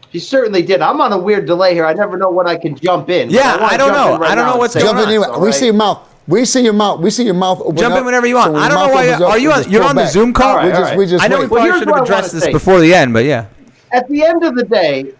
He certainly did. I'm on a weird delay here. I never know when I can jump in. Yeah, I don't know. I don't know what's going on. Anyway. We see your mouth. We see your mouth. We see your mouth open Jump up. in whenever you want. So I don't know why you're on the Zoom call. All right. We I know we probably should have addressed this before the end, but yeah. At the end of the day,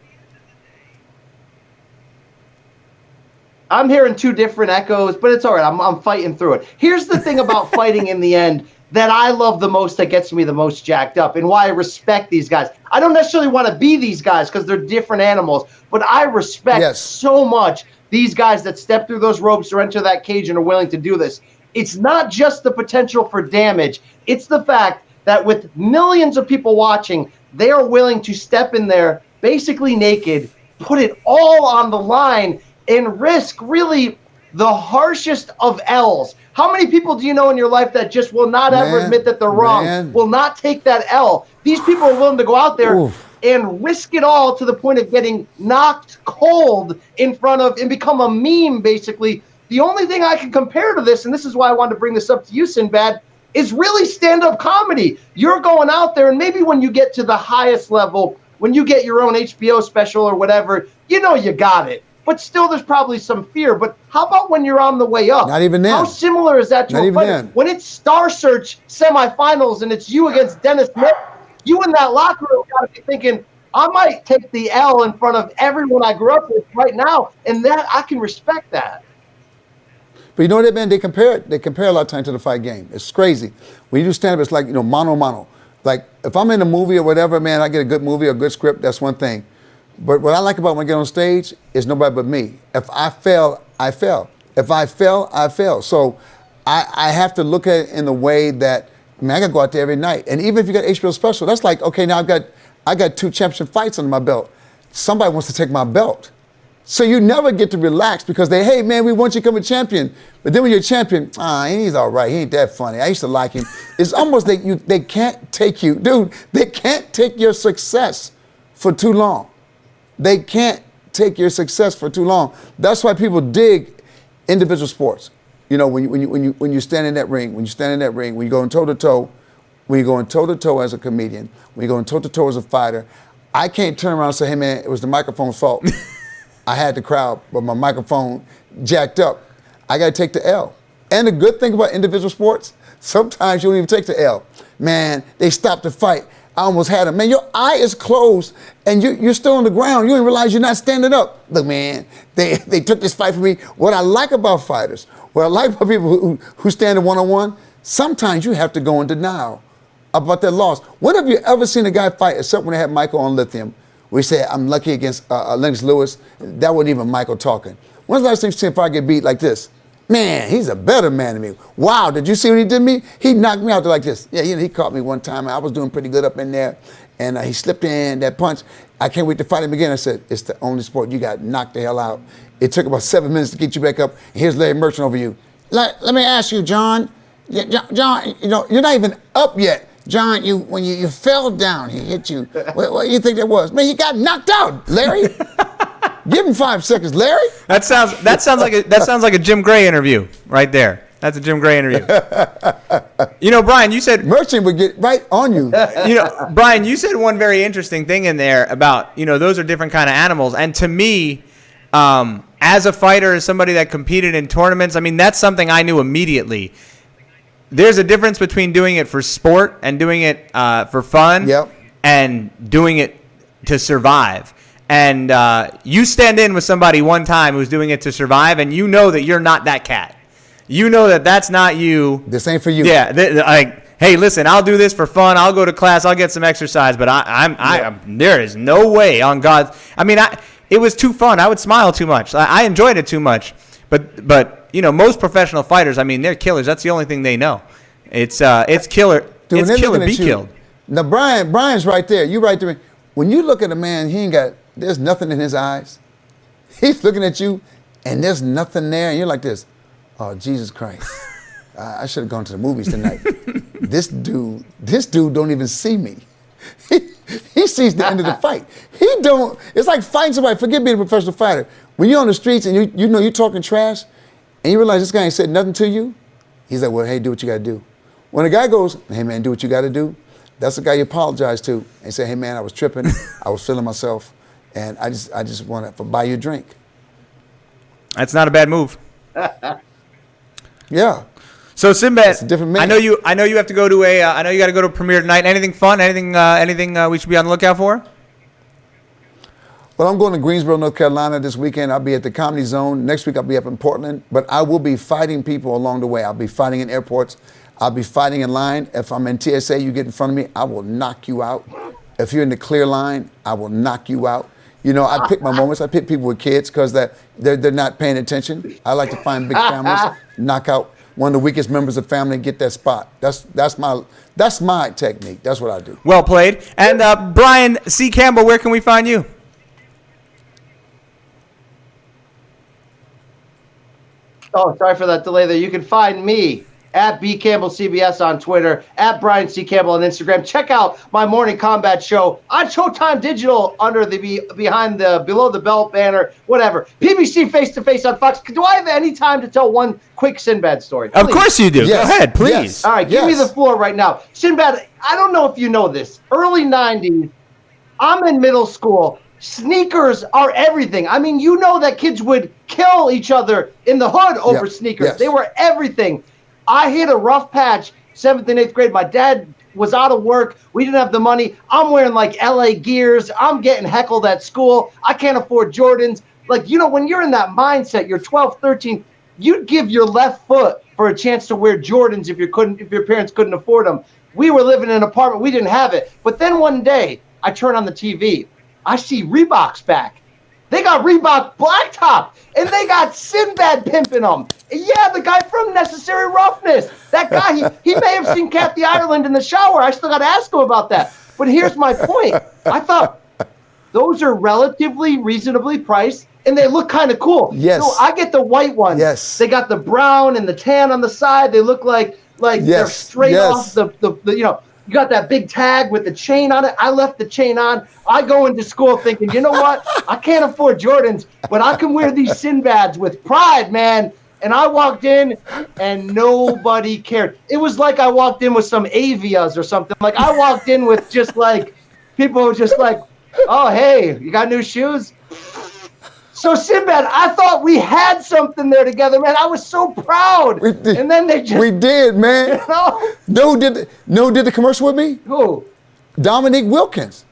I'm hearing 2 different echoes, but it's all right. I'm fighting through it. Here's the thing about fighting in the end that I love the most, that gets me the most jacked up, and why I respect these guys. I don't necessarily want to be these guys because they're different animals, but I respect so much these guys that step through those ropes or enter that cage and are willing to do this. It's not just the potential for damage. It's the fact that with millions of people watching, they are willing to step in there basically naked, put it all on the line, and risk really the harshest of L's. How many people do you know in your life that just will not ever admit that they're wrong, will not take that L? These people are willing to go out there and risk it all to the point of getting knocked cold in front of and become a meme, basically. The only thing I can compare to this, and this is why I wanted to bring this up to you, Sinbad, is really stand-up comedy. You're going out there, and maybe when you get to the highest level, when you get your own HBO special or whatever, you know you got it. But still, there's probably some fear. But how about when you're on the way up? Not even then. How similar is that to a fight? When it's Star Search semifinals and it's you against Dennis Smith, you in that locker room got to be thinking, I might take the L in front of everyone I grew up with right now, and that I can respect that. But you know what, man? They compare a lot of time to the fight game. It's crazy. When you do stand-up, it's like, mano a mano. Like, if I'm in a movie or whatever, man, I get a good movie or a good script, that's one thing. But what I like about when I get on stage is nobody but me. If I fail, I fail. If I fail, I fail. So I have to look at it in the way that, man, I got to go out there every night. And even if you got HBO special, that's like, okay, now I got 2 championship fights under my belt. Somebody wants to take my belt. So you never get to relax because hey, man, we want you to become a champion. But then when you're a champion, he's all right. He ain't that funny. I used to like him. It's almost like they can't take you. Dude, they can't take your success for too long. They can't take your success for too long. That's why people dig individual sports. When you stand in that ring, when you go toe-to-toe, when you go toe-to-toe as a comedian, when you go toe-to-toe as a fighter, I can't turn around and say, hey, man, it was the microphone's fault. I had the crowd, but my microphone jacked up. I got to take the L. And the good thing about individual sports, sometimes you don't even take the L. Man, they stopped the fight. I almost had him. Man, your eye is closed and you're still on the ground. You don't realize you're not standing up. Look, man, they took this fight from me. What I like about fighters, what I like about people who stand in one-on-one, sometimes you have to go in denial about their loss. When have you ever seen a guy fight, except when they had Michael on lithium? We say, I'm lucky against Lennox Lewis. That wasn't even Michael talking. When's the last time you seen a fight get beat like this? Man, he's a better man than me. Wow, did you see what he did to me? He knocked me out there like this. Yeah, he caught me one time. I was doing pretty good up in there, and he slipped in that punch. I can't wait to fight him again. I said, it's the only sport you got knocked the hell out. It took about 7 minutes to get you back up. Here's Larry Merchant over you. Let me ask you, John. John, you're not even up yet. John, when you fell down, he hit you. What do you think that was? Man, you got knocked out, Larry. Give him 5 seconds, Larry. That sounds like a Jim Gray interview right there. That's a Jim Gray interview. Brian, you said Merchant would get right on you. Brian, you said one very interesting thing in there about those are different kind of animals. And to me, as a fighter, as somebody that competed in tournaments, I mean that's something I knew immediately. There's a difference between doing it for sport and doing it for fun, and doing it to survive. And you stand in with somebody one time who's doing it to survive, and you know that you're not that cat. You know that that's not you. This ain't for you. Yeah, hey, listen, I'll do this for fun. I'll go to class. I'll get some exercise, but there is no way on God. I mean, it was too fun. I would smile too much. I enjoyed it too much. But most professional fighters, I mean, they're killers. That's the only thing they know. It's killer. Dude, it's kill or be killed. Now, Brian's right there. You right there. When you look at a man, there's nothing in his eyes. He's looking at you, and there's nothing there, and you're like this. Oh, Jesus Christ. I should have gone to the movies tonight. This dude don't even see me. He sees the end of the fight. It's like fighting somebody. Forget being a professional fighter. When you're on the streets and you're talking trash, and you realize this guy ain't said nothing to you, he's like, well, hey, do what you got to do. When a guy goes, hey, man, do what you got to do, that's the guy you apologize to and say, hey, man, I was tripping. I was feeling myself, and I just want to buy you a drink. That's not a bad move. Yeah. So Sinbad, it's a different man. I know you have to go to I know you got to go to a premiere tonight. Anything fun? Anything we should be on the lookout for? Well, I'm going to Greensboro, North Carolina this weekend. I'll be at the Comedy Zone. Next week, I'll be up in Portland. But I will be fighting people along the way. I'll be fighting in airports. I'll be fighting in line. If I'm in TSA, you get in front of me, I will knock you out. If you're in the clear line, I will knock you out. You know, I pick my moments. I pick people with kids because they're not paying attention. I like to find big families, knock out one of the weakest members of the family, and get that spot. That's my technique. That's what I do. Well played. And Brian C. Campbell, where can we find you? Oh, sorry for that delay there. You can find me at B Campbell CBS on Twitter, at Brian C. Campbell on Instagram. Check out my Morning Combat show on Showtime Digital under the behind the below the belt banner, whatever. PBC Face to Face on Fox. Do I have any time to tell one quick Sinbad story? Please. Of course you do. Yes. Go ahead, please. Yes. All right, give me the floor right now. Sinbad, I don't know if you know this. Early 90s, I'm in middle school. Sneakers are everything. I mean, you know that kids would kill each other in the hood over sneakers. Yes. They were everything. I hit a rough patch 7th and 8th grade. My dad was out of work. We didn't have the money. I'm wearing like LA Gears. I'm getting heckled at school. I can't afford Jordans. Like, you know, when you're in that mindset, you're 12, 13, you'd give your left foot for a chance to wear Jordans if your parents couldn't afford them. We were living in an apartment. We didn't have it. But then one day I turn on the TV. I see Reebok's back. They got Reebok Blacktop, and they got Sinbad pimping them. Yeah, the guy from Necessary Roughness. That guy, he may have seen Kathy Ireland in the shower. I still got to ask him about that. But here's my point. I thought those are relatively reasonably priced, and they look kind of cool. Yes. So I get the white ones. Yes. They got the brown and the tan on the side. They look like they're straight off the you know. You got that big tag with the chain on it. I left the chain on. I go into school thinking, you know what? I can't afford Jordans, but I can wear these Sinbads with pride, man. And I walked in, and nobody cared. It was like I walked in with some Avias or something. Like I walked in with just like people were just like, oh, hey, you got new shoes? So Sinbad, I thought we had something there together, man. I was so proud. And then they just... We did, man. You know? No did the commercial with me? Who? Dominique Wilkins.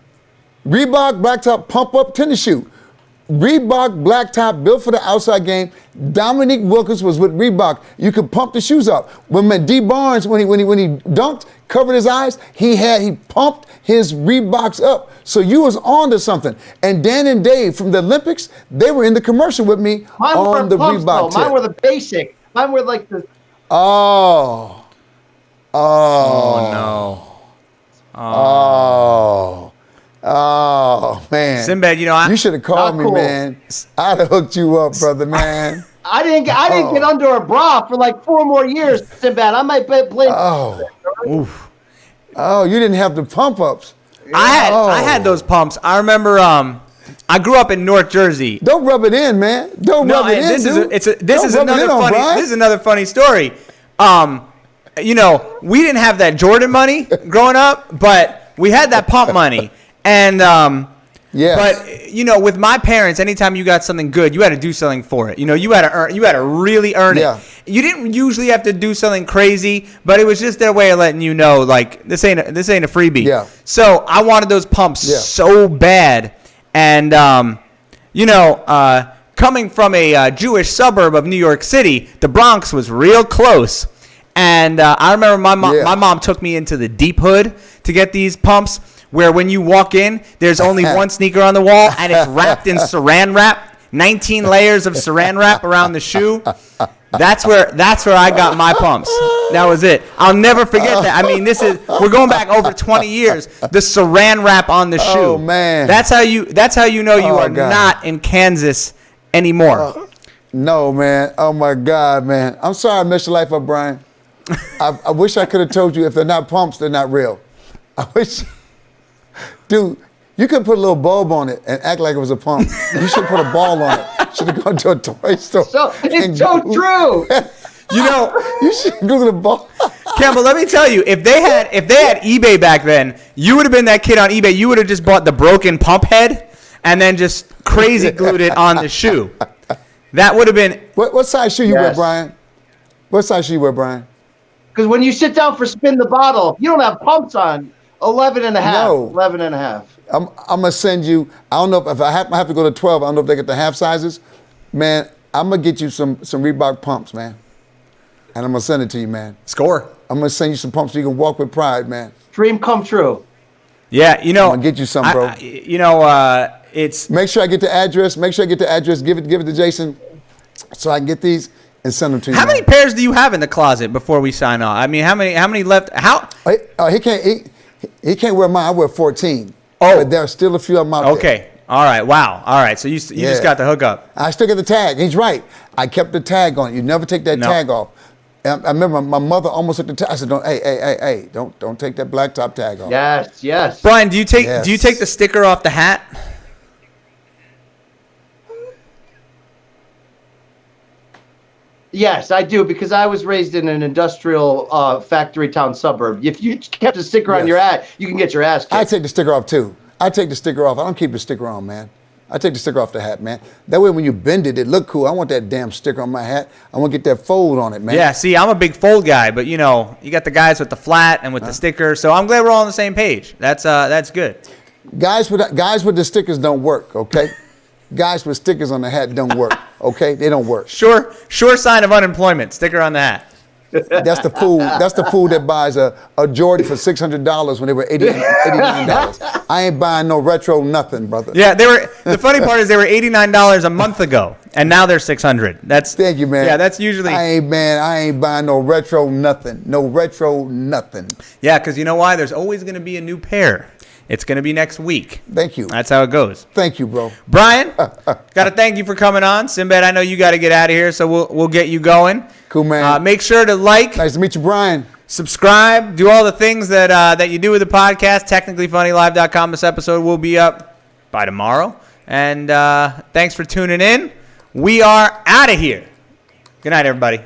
Reebok Blacktop pump-up tennis shoe. Reebok Blacktop built for the outside game. Dominique Wilkins was with Reebok. You could pump the shoes up. When D. Barnes, when he dunked, covered his eyes, he pumped his Reeboks up. So you was on to something. And Dan and Dave from the Olympics, they were in the commercial with me on the Reebok tip. Mine were the basic. Mine were like the... Oh man. Sinbad, you should have called me, man. I'd have hooked you up, brother, man. I didn't get under a bra for like 4 more years, Sinbad. I might blame. You didn't have the pump ups. I had those pumps. I remember. I grew up in North Jersey. Don't rub it in, man. Don't rub it in. This is another funny story. You know, we didn't have that Jordan money growing up, but we had that pump money. And but you know, with my parents, anytime you got something good, you had to do something for it. You know, you had to really earn it. You didn't usually have to do something crazy, but it was just their way of letting you know, like, this ain't a freebie. Yeah. So I wanted those pumps so bad, and you know, coming from a Jewish suburb of New York City, the Bronx was real close. And I remember my mom took me into the deep hood to get these pumps, where when you walk in, there's only one sneaker on the wall, and it's wrapped in saran wrap, 19 layers of saran wrap around the shoe. That's where I got my pumps. That was it. I'll never forget that. I mean, we're going back over 20 years. The saran wrap on the shoe. Oh man. That's how you know you are not in Kansas anymore. No, man. Oh my God, man. I'm sorry I messed your life up, Brian. I wish I could have told you if they're not pumps, they're not real. I wish. Dude, you could put a little bulb on it and act like it was a pump. You should put a ball on it. Should have gone to a toy store. It's so true. You know, you should Google the ball. Campbell, let me tell you, if they had eBay back then, you would have been that kid on eBay. You would have just bought the broken pump head and then just crazy glued it on the shoe. That would have been. What size shoe you wear, Brian? What size shoe you wear, Brian? Because when you sit down for spin the bottle, you don't have pumps on. 11 and a half. No. 11 and a half. I'm going to send you, I don't know if I have to go to 12. I don't know if they get the half sizes. Man, I'm going to get you some Reebok pumps, man. And I'm going to send it to you, man. Score. I'm going to send you some pumps so you can walk with pride, man. Dream come true. Yeah, you know. I'm going to get you some, bro. It's. Make sure I get the address. Give it to Jason so I can get these and send them to you. How many pairs do you have in the closet before we sign off? I mean, how many left? How? He can't wear mine. I wear 14. Oh. But there are still a few of them out there. Okay. All right. Wow. All right. So you just got the hookup. I still get the tag. He's right. I kept the tag on. You never take that tag off. And I remember my mother almost took the tag. I said, don't take that black top tag off. Yes. Brian, do you take the sticker off the hat? Yes, I do, because I was raised in an industrial factory town suburb. If you kept a sticker on your hat, you can get your ass kicked. I take the sticker off too. I take the sticker off. I don't keep the sticker on, man. I take the sticker off the hat, man. That way when you bend it, it look cool. I want that damn sticker on my hat. I want to get that fold on it, man. Yeah, see, I'm a big fold guy, but you got the guys with the flat and with the sticker, so I'm glad we're all on the same page. That's good. Guys with the stickers don't work, okay? Guys with stickers on the hat don't work, okay? They don't work. Sure sign of unemployment. Sticker on the hat. That's the fool. That's the fool that buys a Jordan for $600 when they were $89. I ain't buying no retro nothing, brother. Yeah, the funny part is they were $89 a month ago, and now they're $600. Thank you, man. Yeah, that's usually. I ain't buying no retro nothing. No retro nothing. Yeah, because you know why? There's always going to be a new pair. It's going to be next week. Thank you. That's how it goes. Thank you, bro. Brian, got to thank you for coming on. Sinbad, I know you got to get out of here, so we'll get you going. Cool, man. Make sure to like. Nice to meet you, Brian. Subscribe. Do all the things that you do with the podcast. TechnicallyFunnyLive.com. This episode will be up by tomorrow. And thanks for tuning in. We are out of here. Good night, everybody.